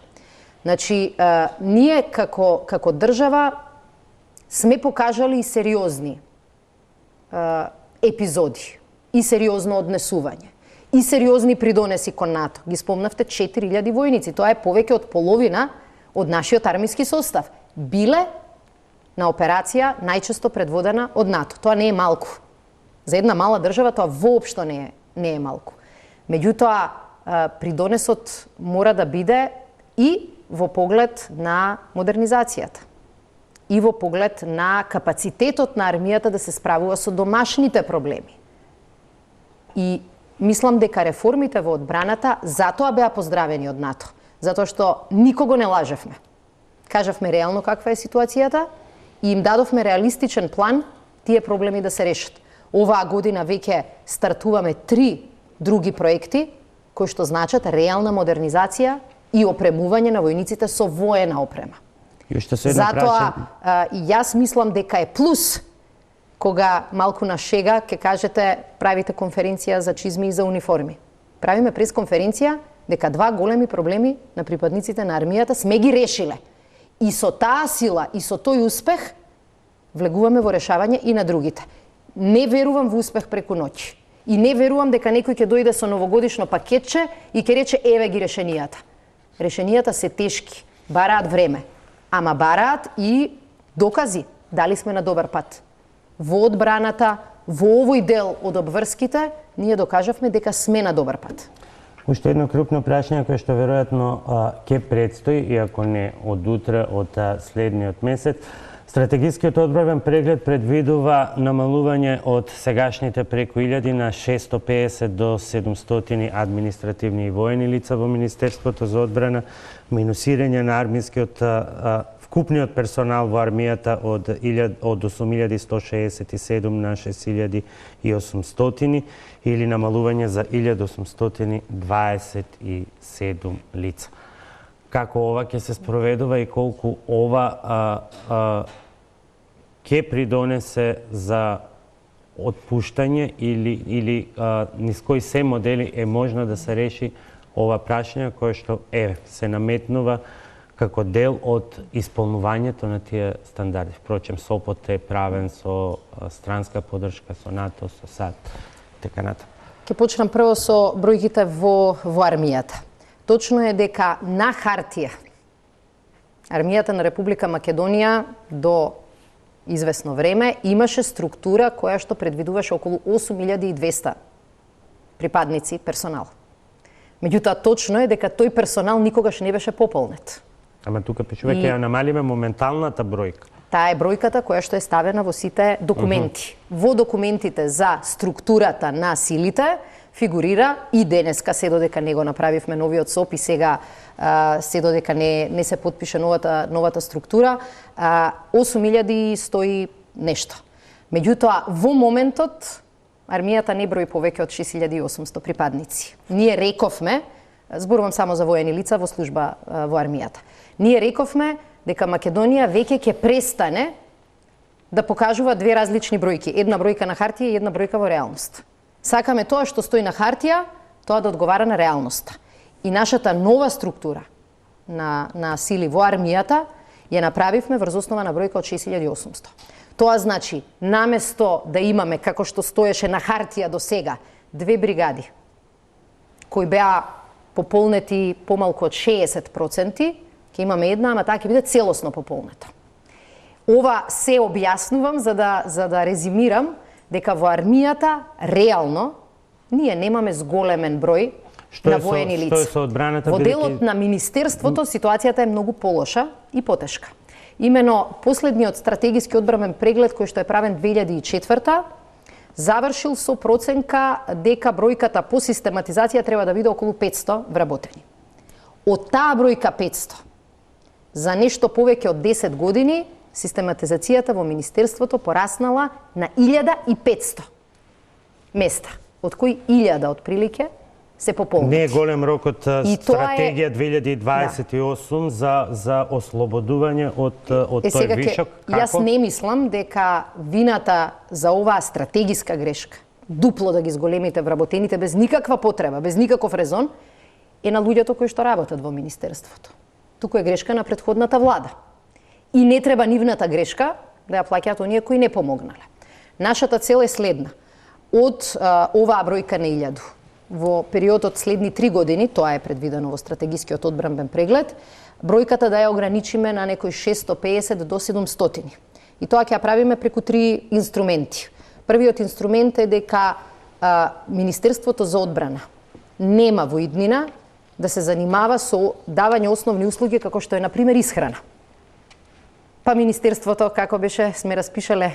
Значи, ние како држава сме покажали и сериозни епизоди, и сериозно однесување, и сериозни придонеси кон НАТО. Ги спомнавте 4000 војници, тоа е повеќе од половина од нашиот армиски состав. Биле на операција најчесто предводена од НАТО. Тоа не е малку. За една мала држава тоа воопшто не е малку. Меѓутоа, придонесот мора да биде и во поглед на модернизацијата, и во поглед на капацитетот на армијата да се справува со домашните проблеми. И мислам дека реформите во одбраната затоа беа поздравени од НАТО, затоа што никого не лажевме. Кажавме реално каква е ситуацијата и им дадовме реалистичен план тие проблеми да се решат. Оваа година веќе стартуваме 3 други проекти кои што значат реална модернизација и опремување на војниците со воена опрема. Затоа и јас мислам дека е плюс кога малку на шега ќе кажете правите конференција за чизми и за униформи. Правиме пресконференција дека 2 големи проблеми на припадниците на армијата сме ги решиле. И со таа сила и со тој успех влегуваме во решавање и на другите. Не верувам во успех преку ноќ. И не верувам дека некој ќе дојде со новогодишно пакетче и ќе рече еве ги решенијата. Решенијата се тешки, бараат време, ама бараат и докази дали сме на добар пат. Во одбраната, во овој дел од обврските, ние докажавме дека сме на добар пат. Уште едно крупно прашање кое што веројатно ќе предстои, иако не од утре, од следниот месец. Стратегискиот одбранбен преглед предвидува намалување од сегашните преку 1000 на 650 до 700 административни и воени лица во Министерството за одбрана, минусирање на армискиот вкупниот персонал во армијата од 8167 на 6800 или намалување за 1827 лица. Како ова ќе се спроведува и колку ова ќе придонесе за отпуштање или низ кои се модели е можно да се реши ова прашање кое што се наметнува како дел од исполнувањето на тие стандарди. Впрочем, СОПОТ е правен со странска подршка, со НАТО, со САД, така натаму. Ќе почнам прво со бројките во армијата. Точно е дека на хартија армијата на Република Македонија до известно време имаше структура која што предвидуваше околу 8200 припадници персонал. Меѓутоа, точно е дека тој персонал никогаш не беше пополнет. Ама тука пишува ќе ја намалиме моменталната бројка. Таа е бројката која што е ставена во сите документи. Во документите за структурата на силите фигурира и денеска, се додека не го направивме новиот СОП и сега се додека не се потпише новата структура, 8100 нешто. Меѓутоа, во моментот армијата не брои повеќе од 6800 припадници. Ние рековме, зборувам само за воени лица во служба во армијата, ние рековме дека Македонија веќе ќе престане да покажува две различни бројки. Една бројка на хартија и една бројка во реалност. Сакаме тоа што стои на хартија, тоа да одговара на реалноста. И нашата нова структура на сили во армијата ја направивме врз основа на бројка од 6800. Тоа значи, наместо да имаме, како што стоеше на хартија до сега, две бригади, кои беа пополнети помалку од 60%, ќе имаме една, ама таа ќе биде целосно пополнета. Ова се објаснувам за да резимирам дека во армијата реално ние немаме зголемен број на воени лица. Што е со одбраната? Во делот на Министерството ситуацијата е многу полоша и потешка. Имено последниот стратегиски одбранбен преглед кој што е правен 2004 завршил со проценка дека бројката по систематизација треба да биде околу 500 вработени. Од таа бројка 500 за нешто повеќе од 10 години систематизацијата во Министерството пораснала на 1500 места, од кои 1000 отприлике се пополнети. Не е голем рокот стратегија 2028 за ослободување од тој вишок. Јас не мислам дека вината за оваа стратегиска грешка, дупло да ги зголемите вработените без никаква потреба, без никаков резон, е на луѓето кои што работат во Министерството. Туку е грешка на претходната влада. И не треба нивната грешка да ја плаќаат оние кои не помогнале. Нашата цел е следна. Од оваа бројка на 1000 во периодот следни 3 години, тоа е предвидено во стратегискиот одбранбен преглед, бројката да ја ограничиме на некои 650 до 700. И тоа ќе ја правиме преку 3 инструменти. Првиот инструмент е дека Министерството за одбрана нема во иднина да се занимава со давање основни услуги како што е, например, исхрана. Па Министерството, како беше, сме распишале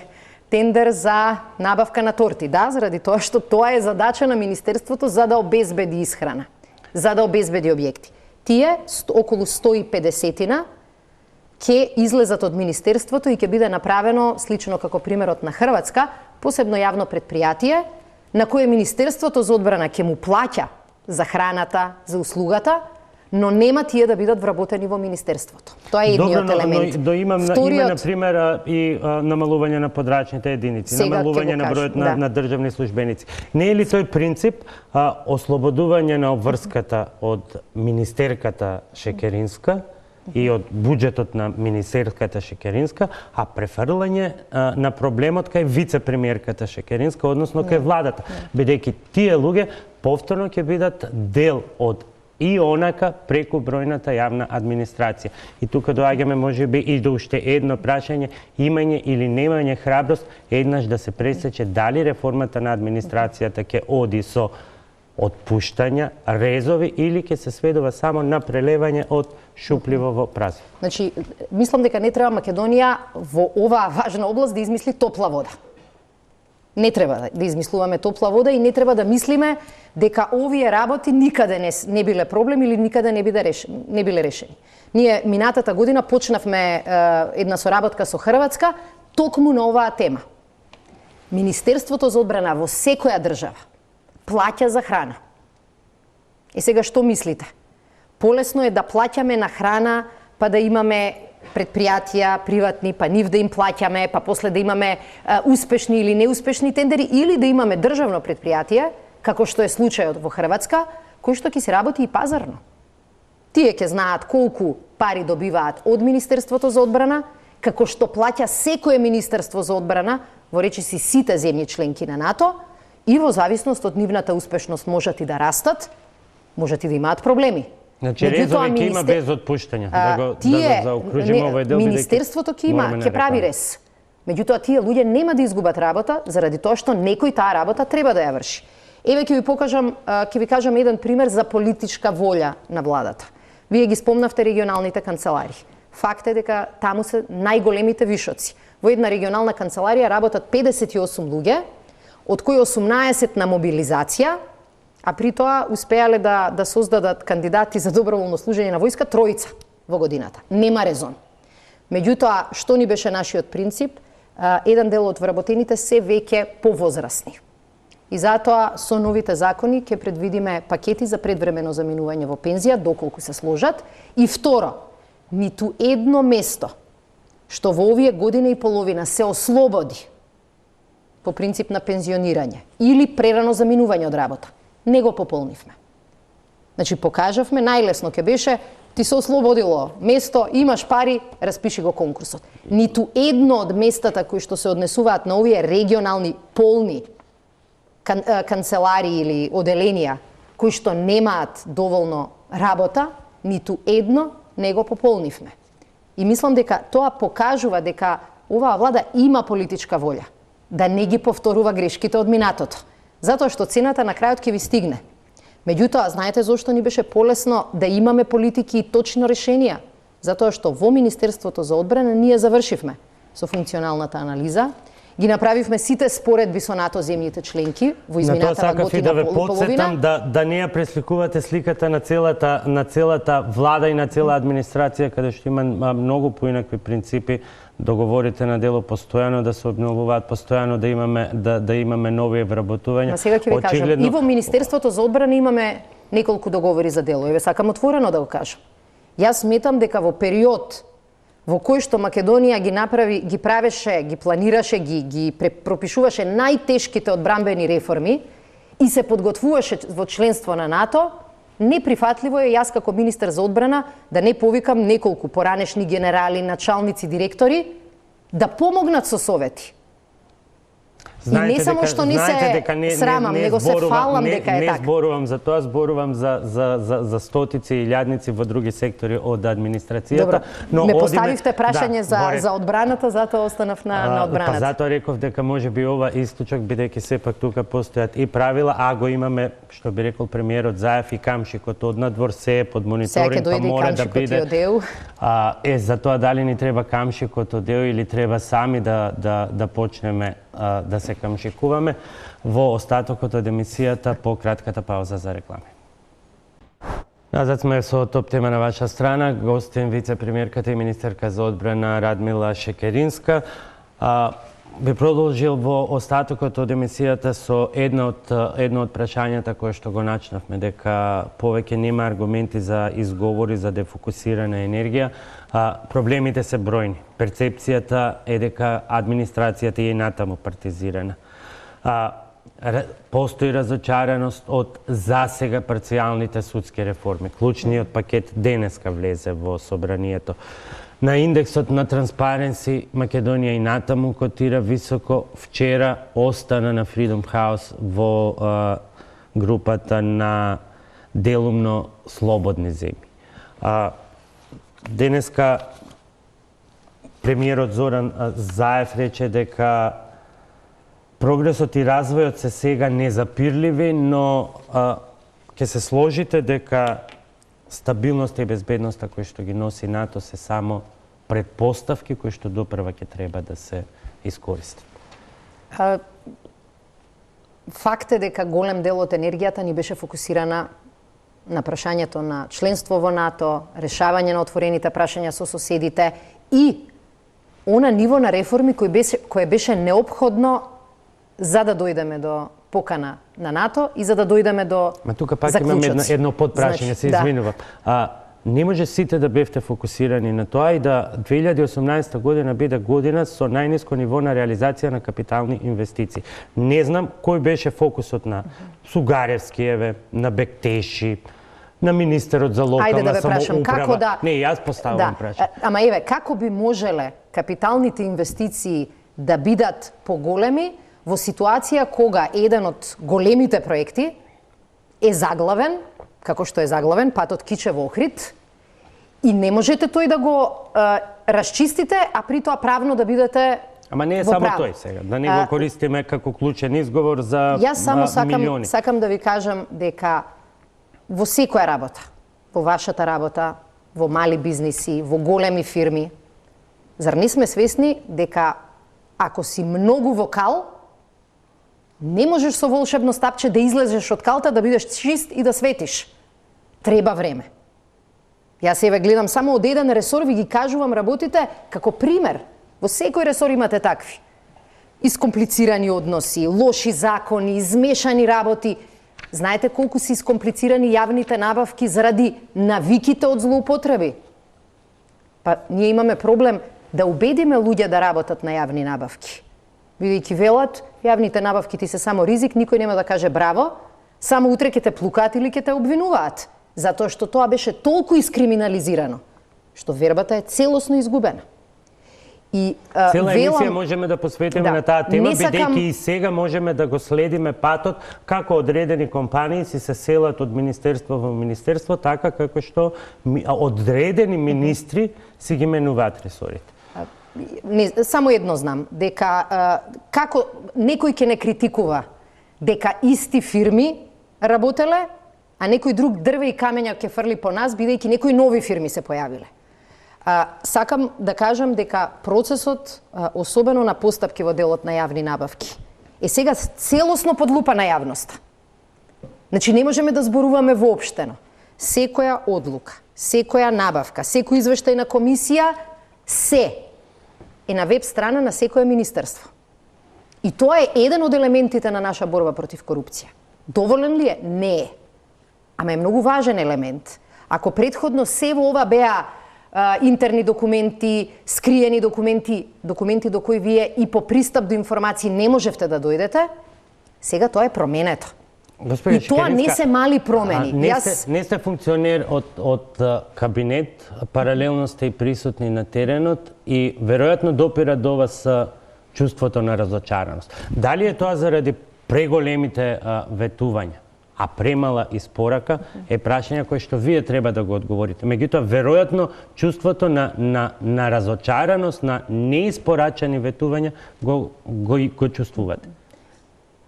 тендер за набавка на торти. Да, заради тоа што тоа е задача на Министерството за да обезбеди исхрана, за да обезбеди објекти. Тие, околу 150-на, ќе излезат од Министерството и ќе биде направено, слично како примерот на Хрватска, посебно јавно предпријатие, на кое Министерството за одбрана ќе му плаќа за храната, за услугата, но нема тие да бидат вработени во Министерството. Тоа е едниот елемент. Добро, има, например, и намалување на подрачните единици, намалување на бројот на државни службеници. Не е ли тој принцип ослободување на обврската од министерката Шекеринска и од буџетот на министерката Шекеринска, а префрлање на проблемот кај вице-премиерката Шекеринска, односно кај владата, бидејќи тие луѓе повторно ќе бидат дел од и онака преку бројната јавна администрација. И тука доаѓаме можеби и до уште едно прашање, имање или немање храброст еднаш да се пресече дали реформата на администрацијата ќе оди со отпуштања, резови или ќе се сведува само на прелевање од шупливо во празно? Значи, мислам дека не треба Македонија во оваа важна област да измисли топла вода. Не треба да измислуваме топла вода и не треба да мислиме дека овие работи никаде не биле проблем или никаде не биле решени. Ние минатата година почнавме една соработка со Хрватска токму на оваа тема. Министерството за одбрана во секоја држава плаќа за храна. И сега што мислите? Полесно е да плаќаме на храна, па да имаме предпријатија приватни, па нив да им плаќаме, па после да имаме успешни или неуспешни тендери, или да имаме државно предпријатие, како што е случајот во Хрватска, кој што ќе се работи и пазарно. Тие ќе знаат колку пари добиваат од Министерството за одбрана, како што плаќа секое Министерство за одбрана, во речиси сите земји членки на НАТО, и во зависност од нивната успешност можат и да растат, можат и да имаат проблеми. Значи резови ќе има без отпуштања, да заокружиме овој дел. Министерството ќе има, ќе прави рез. Меѓутоа тие луѓе нема да изгубат работа заради тоа што некој таа работа треба да ја врши. Еве ќе ви кажам еден пример за политичка волја на владата. Вие ги спомнавте регионалните канцеларии. Факт е дека таму се најголемите вишоци. Во една регионална канцеларија работат 58 луѓе, од кои 18 на мобилизација, а при тоа успеале да создадат кандидати за доброволно служење на војска тројца во годината. Нема резон. Меѓутоа, што ни беше нашиот принцип? Еден дел од вработените се веќе повозрасни. И затоа со новите закони ќе предвидиме пакети за предвремено заминување во пензија, доколку се сложат. И второ, ниту едно место што во овие година и половина се ослободи по принцип на пензионирање или прерано заминување од работа, не го пополнивме. Значи, покажавме, најлесно ќе беше, ти се ослободило место, имаш пари, распиши го конкурсот. Ниту едно од местата кои што се однесуваат на овие регионални полни канцеларии или оделенија, кои што немаат доволно работа, ниту едно не го пополнивме. И мислам дека тоа покажува дека оваа влада има политичка волја да не ги повторува грешките од минатото. Затоа што цената на крајот ќе ви стигне. Меѓутоа, знаете зошто ни беше полесно да имаме политики и точно решенија? Затоа што во Министерството за одбрана ние завршивме со функционалната анализа, ги направивме сите споредби со НАТО земјите членки во изминатата година да и половина. Да не ја пресликувате сликата на целата влада и на цела администрација, каде што има многу поинакви принципи, договорите на дело постојано да се обновуваат, постојано да имаме нови вработувања. Ма сега ќе ви кажам, и во Министерството за одбрана имаме неколку договори за дело. Еве сакам отворено да го кажам. Јас сметам дека во период во кој што Македонија ги правеше, ги планираше, ги пропишуваше најтешките одбранбени реформи и се подготвуваше во членство на НАТО, неприфатливо е јас како министер за одбрана да не повикам неколку поранешни генерали, началници, директори да помогнат со совети. Знаете, и не само што не се срамам, него се фалам дека е така. Не зборувам за тоа, зборувам за стотици и илјадници во други сектори од администрацијата. Добро, но ме поставивте прашање за одбраната, затоа останав на одбраната. Па затоа реков дека можеби ова источок, бидејќи сепак тука постојат и правила, а го имаме, што би рекол премиерот Заев, и камшикот од надвор, се е под мониторинг, па мора да биде. Затоа дали ни треба камшикот од ЕУ или треба сами да почнеме да се камшикуваме во остатокот од емисијата по кратката пауза за реклами. Назад сме со топ тема на ваша страна. Гостин вице-премиерката и министерка за одбрана Радмила Шекеринска. Би продолжил во остатокот од емисијата со едно од прашањата кое што го начнавме, дека повеќе нема аргументи за изговори за дефокусирана енергија. Проблемите се бројни. Перцепцијата е дека администрацијата е натаму партизирана. Постои разочараност од засега парцијалните судски реформи. Клучниот пакет денеска влезе во собранието. На индексот на Transparency Македонија и натаму котира високо. Вчера остана на Freedom House во групата на делумно слободни земји. Денеска премиерот Зоран Заев рече дека прогресот и развојот се сега незапирливи, но ќе се сложите дека стабилноста и безбедноста кои што ги носи НАТО се само предпоставки кои што допрва ќе треба да се искористат. Факт е дека голем дел од енергијата ни беше фокусирана на прашањето на членство во НАТО, решавање на отворените прашања со соседите и она ниво на реформи кое беше неопходно за да дојдеме до покана на НАТО и за да дојдеме до Ма тука пак имам едно подпрашање, се извинувам. Не може сите да бевте фокусирани на тоа и да 2018 година биде година со најниско ниво на реализација на капитални инвестиции. Не знам кој беше фокусот на Сугаревски, на Бектеши, на министерот за локална самоуправа. Не, јас поставам прашање. Ама еве, како би можеле капиталните инвестиции да бидат поголеми во ситуација кога еден од големите проекти е заглавен, како што е заглавен, патот Кичево-Охрид, и не можете тој да го расчистите, а при тоа правно да бидете Ама не е само тој сега, да не го користиме како клучен изговор за милиони. Јас само сакам да ви кажам дека во секоја работа, во вашата работа, во мали бизниси, во големи фирми, зар не сме свесни дека ако си многу вокал, не можеш со волшебно стапче да излезеш од калта, да бидеш чист и да светиш. Треба време. Јас еве гледам само од еден ресор, ви ги кажувам работите како пример. Во секој ресор имате такви. Искомплицирани односи, лоши закони, измешани работи. Знаете колку се искомплицирани јавните набавки заради навиките од злоупотреби? Па ние имаме проблем да убедиме луѓе да работат на јавни набавки. Бидејќи велат, јавните набавки ти се само ризик, никој нема да каже браво, само утре ќе те плукаат или ќе те обвинуваат. Затоа што тоа беше толку искриминализирано, што вербата е целосно изгубена. И цела емисија можеме да посветиме на таа тема, бидејќи и сега можеме да го следиме патот како одредени компании си се селат од министерство во министерство, така како што одредени министри си ги менуваат ресорите. Само едно знам, дека како некој ќе не критикува дека исти фирми работеле, а некој друг дрве и камења ќе фрли по нас, бидејќи некои нови фирми се појавиле. Сакам да кажам дека процесот, особено на постапки во делот на јавни набавки, е сега целосно под лупа на јавноста. Значи, не можеме да зборуваме воопштено. Секоја одлука, секоја набавка, секој извештај на комисија, се е на веб страна на секое министерство. И тоа е еден од елементите на наша борба против корупција. Доволен ли е? Не е. Ама е многу важен елемент. Ако предходно се во ова беа интерни документи, скриени документи, документи до кои вие и по пристап до информации не можевте да дојдете, сега тоа е променето. И тоа не се мали промени. Не сте функционер од кабинет, паралелно сте и присутни на теренот и веројатно допира до вас чувството на разочараност. Дали е тоа заради преголемите ветувања, а премала испорака е прашање кое што вие треба да го одговорите. Меѓутоа, веројатно, чувството на разочараност, на неиспорачани ветувања го чувствувате.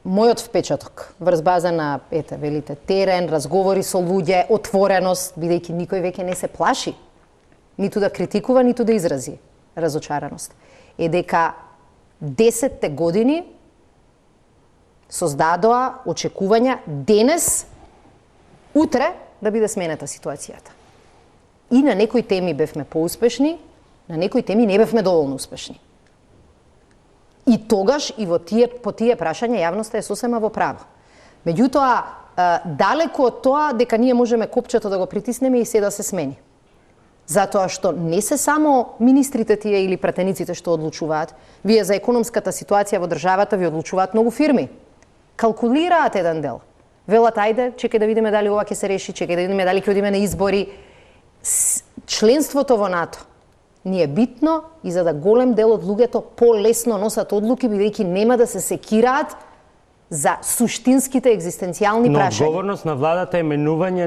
Мојот впечаток врз база на, велите, терен, разговори со луѓе, отвореност, бидејќи никој веќе не се плаши, ниту да критикува, ниту да изрази разочараност, е дека 10 години создадоа очекувања денес, утре, да биде сменета ситуацијата. И на некои теми бевме поуспешни, на некои теми не бевме доволно успешни. И тогаш и по тие прашања јавноста е сосема во право. Меѓутоа, далеко од тоа дека ние можеме копчето да го притиснеме и се да се смени. Затоа што не се само министрите тие или пратениците што одлучуваат, вие за економската ситуација во државата ви одлучуваат многу фирми. Калкулираат еден дел. Велат, ајде, чекај да видиме дали ова ќе се реши, чекај да видиме дали ќе одиме на избори. Членството во НАТО ни е битно и за да голем дел од луѓето полесно носат одлуки, бидејќи нема да се секираат за суштинските екзистенцијални прашања. Но одговорност на владата е менување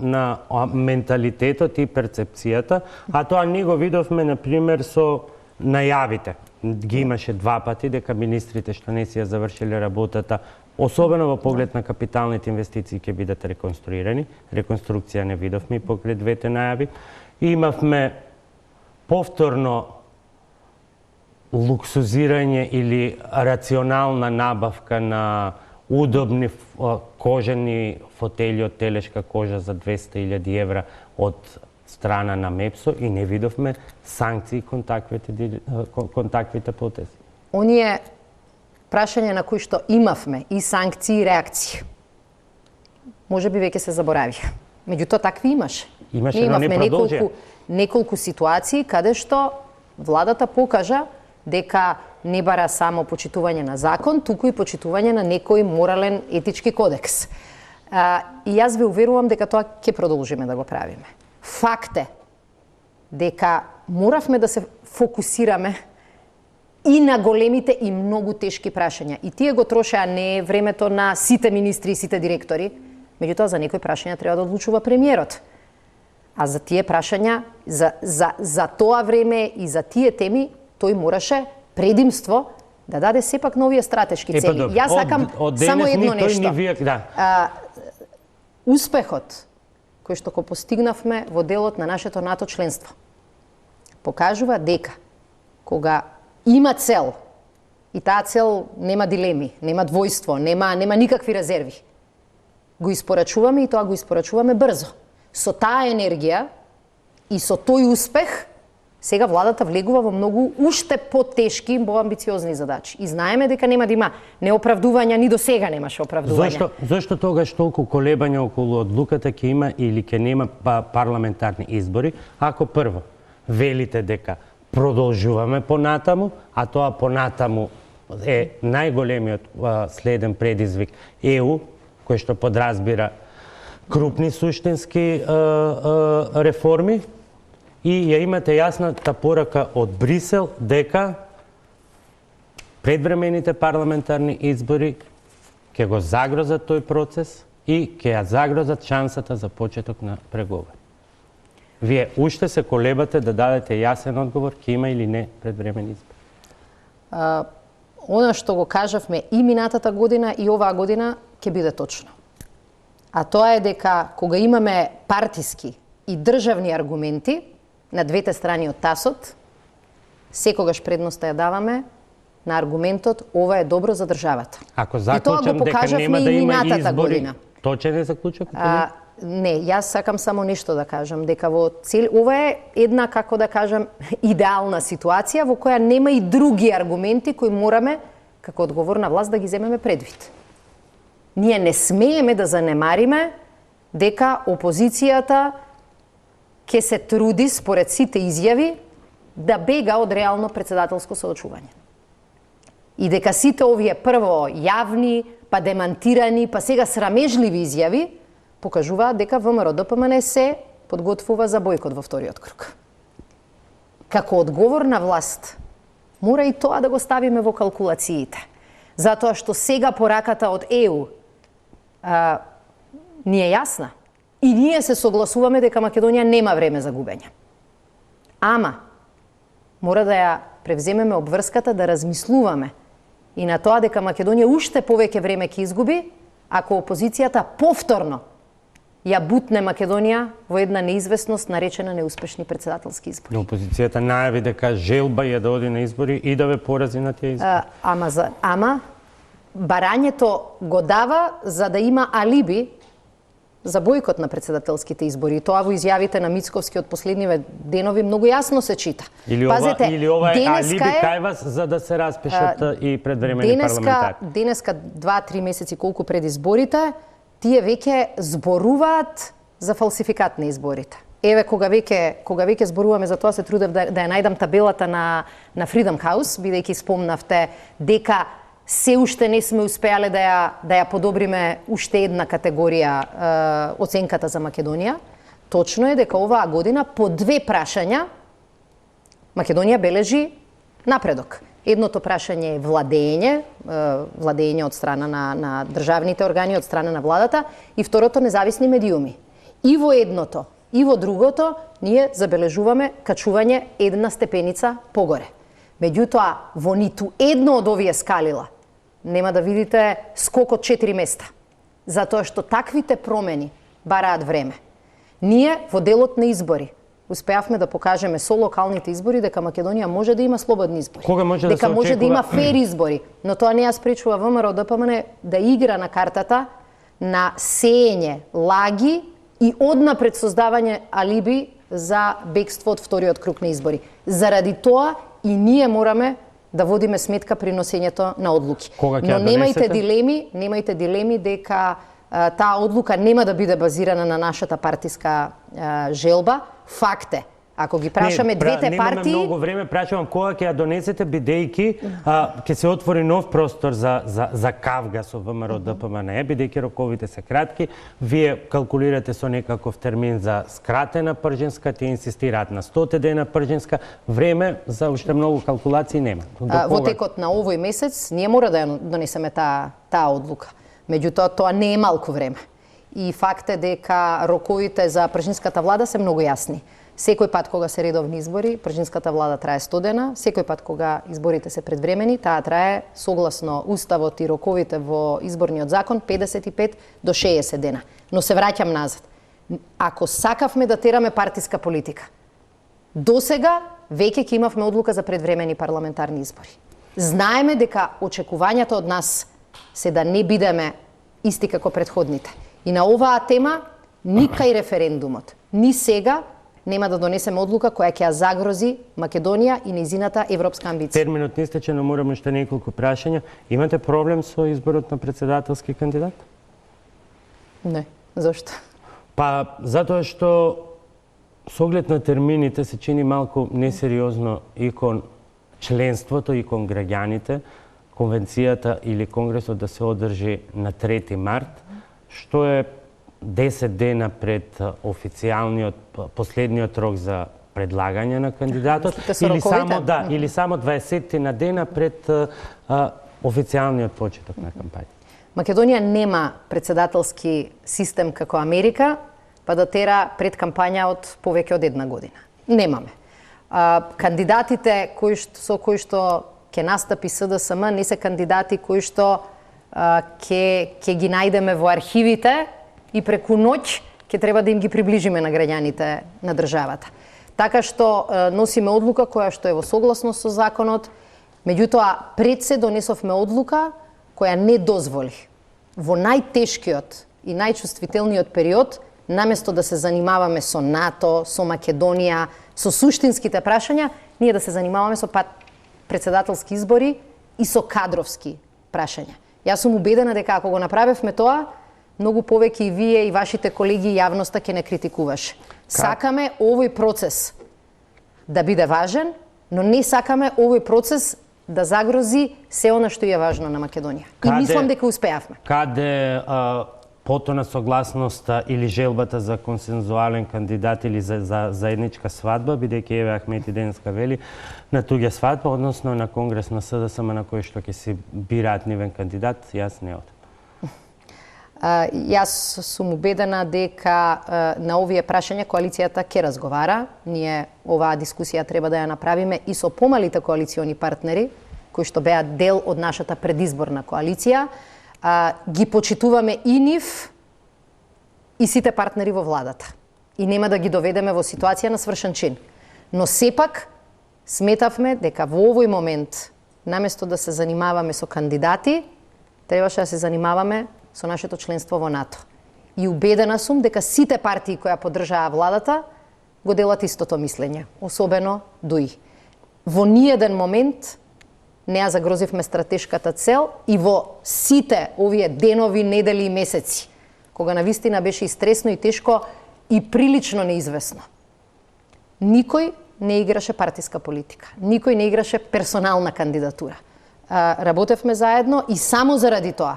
на менталитетот и перцепцијата, а тоа ние го видовме, например, со најавите. ги имаше два пати, дека министрите што не си ја завршиле работата, особено во поглед на капиталните инвестиции, ќе бидат реконструирани. Реконструкција не видовме покрај двете најави. И имавме повторно луксузирање или рационална набавка на удобни кожени фотели од телешка кожа за 200.000 евра од страна на МЕПСО и не видовме санкции кон таквите потези. Оние прашања на кои што имавме и санкции и реакции, може би веќе се заборавија. Меѓутоа такви имаше. Имаше, но не продолжија. Неколку ситуации каде што владата покажа дека не бара само почитување на закон, туку и почитување на некој морален етички кодекс. И јас ве уверувам дека тоа ќе продолжиме да го правиме. Факт е дека моравме да се фокусираме и на големите и многу тешки прашања. И тие го трошеа не времето на сите министри и сите директори, меѓутоа за некои прашања треба да одлучува премиерот. А за тие прашања, за тоа време и за тие теми, тој мораше предимство да даде сепак нови стратешки цели. Јас сакам само едно нешто. Успехот кој што го постигнавме во делот на нашето НАТО членство покажува дека кога има цел и таа цел нема дилеми, нема двојство, нема никакви резерви, го испорачуваме и тоа го испорачуваме брзо. Со таа енергија и со тој успех сега владата влегува во многу уште потешки и поамбициозни задачи. И знаеме дека нема да има неоправдувања, ни до сега немаше оправдувања. Зошто тогаш толку колебања околу одлуката ќе има или ќе нема парламентарни избори, ако прво велите дека продолжуваме понатаму, а тоа понатаму е најголемиот следен предизвик ЕУ, кој што подразбира крупни суштински реформи, и ја имате јасната порака од Брисел дека предвремените парламентарни избори ќе го загрозат тој процес и ќе ја загрозат шансата за почеток на преговори. Вие уште се колебате да дадете јасен одговор ќе има или не предвремени избори? Она што го кажавме и минатата година и оваа година ќе биде точно. А тоа е дека кога имаме партиски и државни аргументи на двете страни од тасот, секогаш предноста ја даваме на аргументот ова е добро за државата. Ако заклучам дека нема да има избори, точен е заклучок? Не, јас сакам само нешто да кажам, дека ова е една, како да кажам, идеална ситуација во која нема и други аргументи кои мораме, како одговорна власт, да ги земеме предвид. Ние не смееме да занемариме дека опозицијата ќе се труди, според сите изјави, да бега од реално председателско соочување. И дека сите овие прво јавни, па демантирани, па сега срамежливи изјави покажуваат дека ВМРО-ДПМНЕ се подготвува за бојкот во вториот круг. Како одговорна власт, мора и тоа да го ставиме во калкулациите. Затоа што сега пораката од ЕУ ни е јасна. И ние се согласуваме дека Македонија нема време за губење. Ама, мора да ја превземеме обврската да размислуваме и на тоа дека Македонија уште повеќе време ќе изгуби, ако опозицијата повторно ја бутне Македонија во една неизвестност наречена неуспешни председателски избори. Опозицијата најави дека желба е да оди на избори и да ве порази на тие избори. Ама барањето го дава за да има алиби за бојкот на председателските избори. Тоа во изјавите на Мицковски од последниве денови многу јасно се чита. Или ова е алиби кај вас за да се распишат и предвремени парламентари. Денеска 2-3 месеци колку пред изборите, тие веќе зборуваат за фалсификат на изборите. Еве кога веќе зборуваме за тоа, се трудев да ја најдам табелата на Freedom House, бидејќи спомнавте дека се уште не сме успеале да ја подобриме уште една категорија оценката за Македонија. Точно е дека оваа година по две прашања Македонија бележи напредок. Едното прашање е владење од страна на државните органи, од страна на владата, и второто независни медиуми. И во едното, и во другото ние забележуваме качување една степеница погоре. Меѓутоа, во ниту едно од овие скалила нема да видите скок од 4 места. Затоа што таквите промени бараат време. Ние во делот на избори успеавме да покажеме со локалните избори дека Македонија може да има слободни избори. Кога може да дека се може да очекува? има фер избори, но тоа не ја спречува ВМРО ДПМН да игра на картата на сеење лаги и однапред создавање алиби за бегство од вториот круг на избори. Заради тоа и ние мораме да водиме сметка при носењето на одлуки. Кога ќе Но ја немајте дилеми дека таа одлука нема да биде базирана на нашата партиска желба. Факт е, ако ги прашаме двете партии... Немаме многу време, прашувам кога ќе ја донесете, бидејќи ќе се отвори нов простор за кавга со ВМРО ДПМН, бидејќи роковите се кратки. Вие калкулирате со некаков термин за скратена пржинска, тие инсистираат на 100 дена пржинска. Време за уште многу калкулации нема. Во текот на овој месец ние мора да ја донесеме таа одлука. Меѓутоа, тоа не е малку време. И факт е дека роковите за пржинската влада се многу јасни. Секој пат кога се редовни избори, пржинската влада трае 100 дена, секој пат кога изборите се предвремени, таа трае согласно уставот и роковите во изборниот закон 55 до 60 дена. Но се враќам назад. Ако сакавме да тераме партиска политика, досега веќе ќе имавме одлука за предвремени парламентарни избори. Знаеме дека очекувањата од нас се да не бидеме исти како претходните. И на оваа тема, ни кај референдумот, ни сега нема да донесеме одлука која ќе ја загрози Македонија и нејзината европска амбиција. Терминот не истече, но мораме уште неколку прашања. Имате проблем со изборот на председателски кандидат? Не. Зошто? Па, затоа што со оглед на термините се чини малку несериозно и кон членството и кон граѓаните, конвенцијата или конгресот да се одржи на 3 март, што е 10 дена пред официјалниот последниот рок за предлагање на кандидатот или само 20 на дена пред официјалниот почеток на кампања. Македонија нема председателски систем како Америка, па да тера пред кампања од повеќе од една година. Немаме. Кандидатите со кои што ќе настапи СДСМ не се кандидати кои што ќе ги најдеме во архивите и преку ноќ ќе треба да им ги приближиме на граѓаните на државата. Така што носиме одлука која што е во согласност со законот, меѓутоа пред се донесовме одлука која не дозволи во најтешкиот и најчувствителниот период, наместо да се занимаваме со НАТО, со Македонија, со суштинските прашања, ние да се занимаваме со председателски избори и со кадровски прашања. Јас сум убедена дека ако го направевме тоа, многу повеќе и вие и вашите колеги и јавноста ќе не критикуваше. Сакаме овој процес да биде важен, но не сакаме овој процес да загрози се она што е важно на Македонија. И мислам дека успеавме. Каде потона согласноста или желбата за консензуален кандидат или за заедничка свадба, бидејќи еве Ахмети денеска вели на туѓа свадба, односно на конгрес на СДСМ на кој што ќе се бираат нивен кандидат, јас не одам. Јас сум убедена дека на овие прашања коалицијата ќе разговара. Ние оваа дискусија треба да ја направиме и со помалите коалициони партнери, кои што беа дел од нашата предизборна коалиција. Ги почитуваме и нив, и сите партнери во владата. И нема да ги доведеме во ситуација на свршен чин. Но сепак сметавме дека во овој момент, наместо да се занимаваме со кандидати, требаше да се занимаваме со нашето членство во НАТО. И убедена сум дека сите партии кои ја поддржаа владата го делат истото мислење, особено ДУИ. Во ниеден момент не ја загрозивме стратешката цел и во сите овие денови, недели и месеци, кога навистина беше и стресно и тешко и прилично неизвестно. Никој не играше партиска политика, никој не играше персонална кандидатура. Работевме заедно и само заради тоа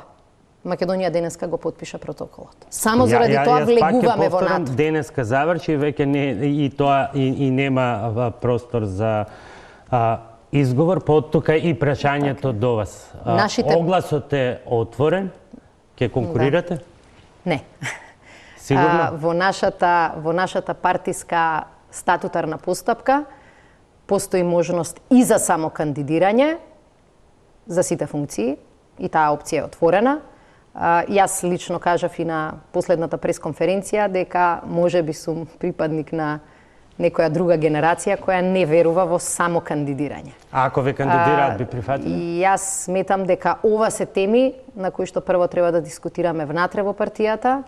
Македонија денеска го потпиша протоколот. Само заради тоа влегуваме во НАТО. Денеска заврши, веќе не и тоа и нема простор за изговор, поттука и прашањето до вас. Огласот е отворен, ќе конкурирате? Не. Сигурно? Во нашата партиска статутарна постапка постои можност и за само кандидирање за сите функции и таа опција е отворена. Јас лично кажав и на последната пресконференција дека можеби сум припадник на некоја друга генерација која не верува во само кандидирање. А ако ве кандидираат, би прифатиле? И јас сметам дека ова се теми на кои што прво треба да дискутираме внатре во партијата,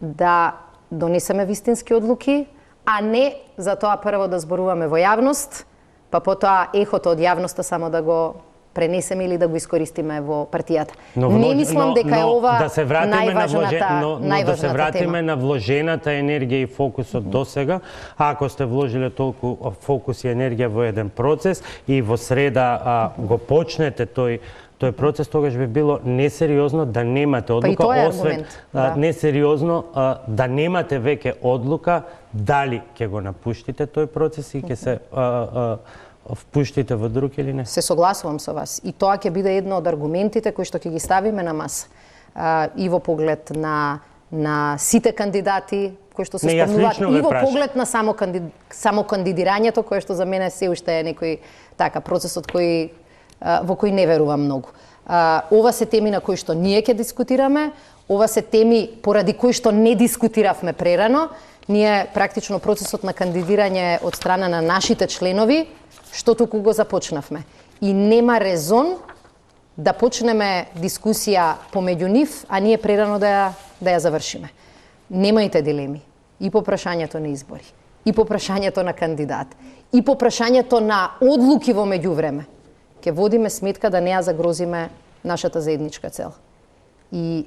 да донесеме вистински одлуки, а не за тоа прво да зборуваме во јавност, па потоа ехото од јавноста само да го пренесеме или да го искористиме во партијата. Не мислам дека е ова најважната да се вратиме тема. на вложената енергија и фокусот досега. А ако сте вложиле толку фокус и енергија во еден процес и во среда го почнете тој процес, тогаш би било несериозно да немате одлука, и тоа е аргумент, несериозно да немате веќе одлука дали ќе го напуштите тој процес и ќе се впуштите во друг или не? Се согласувам со вас. И тоа ќе биде едно од аргументите кои што ќе ги ставиме на маса. И во поглед на сите кандидати кои што се спомнуваат, и во поглед на само кандидирањето, кое што за мене се уште е некој процесот во кој не верувам многу. Ова се теми на кои што ние ќе дискутираме, ова се теми поради кои што не дискутиравме прерано. Ние практично процесот на кандидирање од страна на нашите членови што туку го започнавме. И нема резон да почнеме дискусија помеѓу нив, а ние прерано да ја завршиме. Немајте дилеми и по прашањето на избори, и по прашањето на кандидат, и по прашањето на одлуки во меѓувреме. Ке водиме сметка да не ја загрозиме нашата заедничка цел. И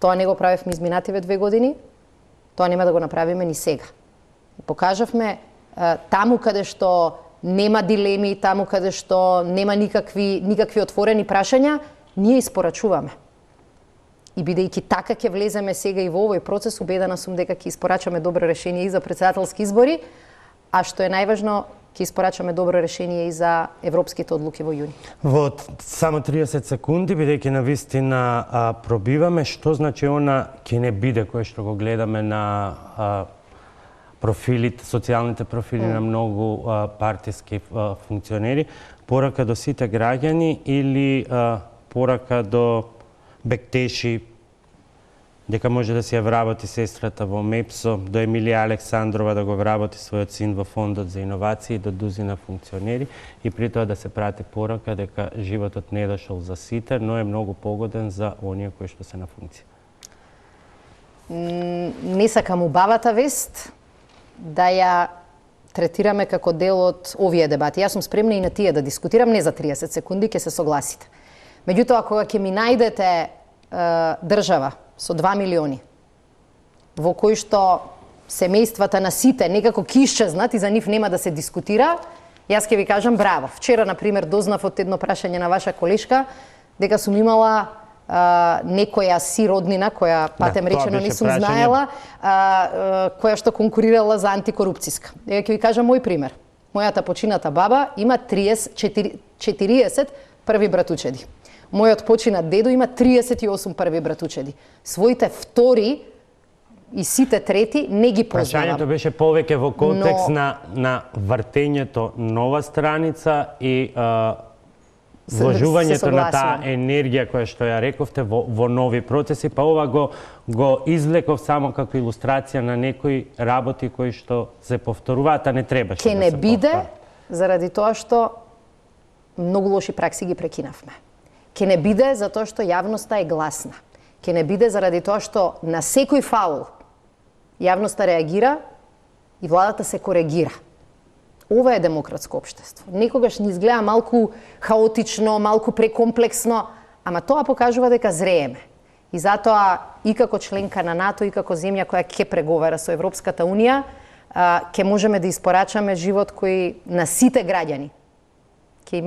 тоа не го правевме изминативе 2 години, тоа нема да го направиме ни сега. Покажавме таму каде што нема дилеми, таму каде што нема никакви отворени прашања, ние испорачуваме. И бидејќи така ќе влеземе сега и во овој процес, убедена сум дека ќе испорачаме добро решение и за претседателски избори, а што е најважно, ќе испорачаме добро решение и за европските одлуки во јуни. Во само 30 секунди, бидејќи навистина пробиваме, што значи она ќе не биде кое што го гледаме на профилите, социјалните профили на многу партиски функционери, порака до сите граѓани или порака до бектеши, дека може да си ја вработи сестрата во МЕПСО, до Емилија Александрова да го вработи својот син во Фондот за иновации, до дузина функционери и при тоа да се прати порака дека животот не е дошол за сите, но е многу погоден за оние кои што се на функција. Не сакам убавата вест да ја третираме како дел од овие дебати. Јас сум спремна и на тие да дискутирам, не за 30 секунди, ќе се согласите. Меѓутоа, кога ќе ми најдете држава со 2 милиони, во кој што семејствата на сите некако ќе исчезнат и за нив нема да се дискутира, јас ќе ви кажам браво. Вчера, например, дознав од едно прашање на ваша колешка дека сум имала некоја си роднина, која патем речено не сум знаела, која што конкурирала за антикорупцијска. Ја ќе ви кажам мој пример. Мојата почината баба има 40 први братучеди. Мојот починат дедо има 38 први братучеди. Своите втори и сите трети не ги познавам. Прашањето беше повеќе во контекст на вртењето нова страница и вложувањето на таа енергија која што ја рековте во нови процеси, па ова го извлеков само како илустрација на некои работи кои што се повторуваат, а не требаше да се повторуваат. Ке не биде заради тоа што многу лоши пракси ги прекинавме. Ке не биде затоа што јавноста е гласна. Ке не биде заради тоа што на секој фаул јавноста реагира и владата се коригира. Ова е демократско општество. Некогаш ни изгледа малку хаотично, малку прекомплексно, ама тоа покажува дека зрееме. И затоа и како членка на НАТО и како земја која ќе преговара со Европската Унија, ќе можеме да испорачаме живот кој на сите граѓани ќе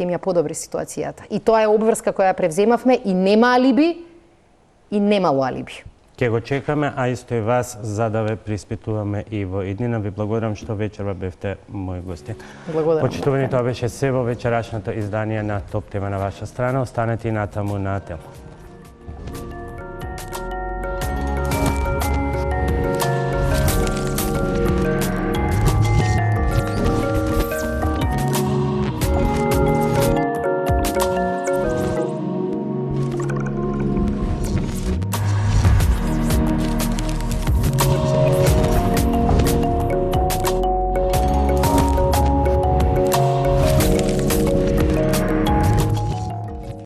им ја подобри ситуацијата. И тоа е обврска која превземавме и нема алиби и немало алиби. Ке го чекаме, а исто и вас, за да ве приспитуваме и во иднина. Ви благодарам што вечерва бевте мој гости. Благодарам. Почитувани, тоа беше се во вечерашното издание на Топ тема на ваша страна. Останете и натаму на Тел.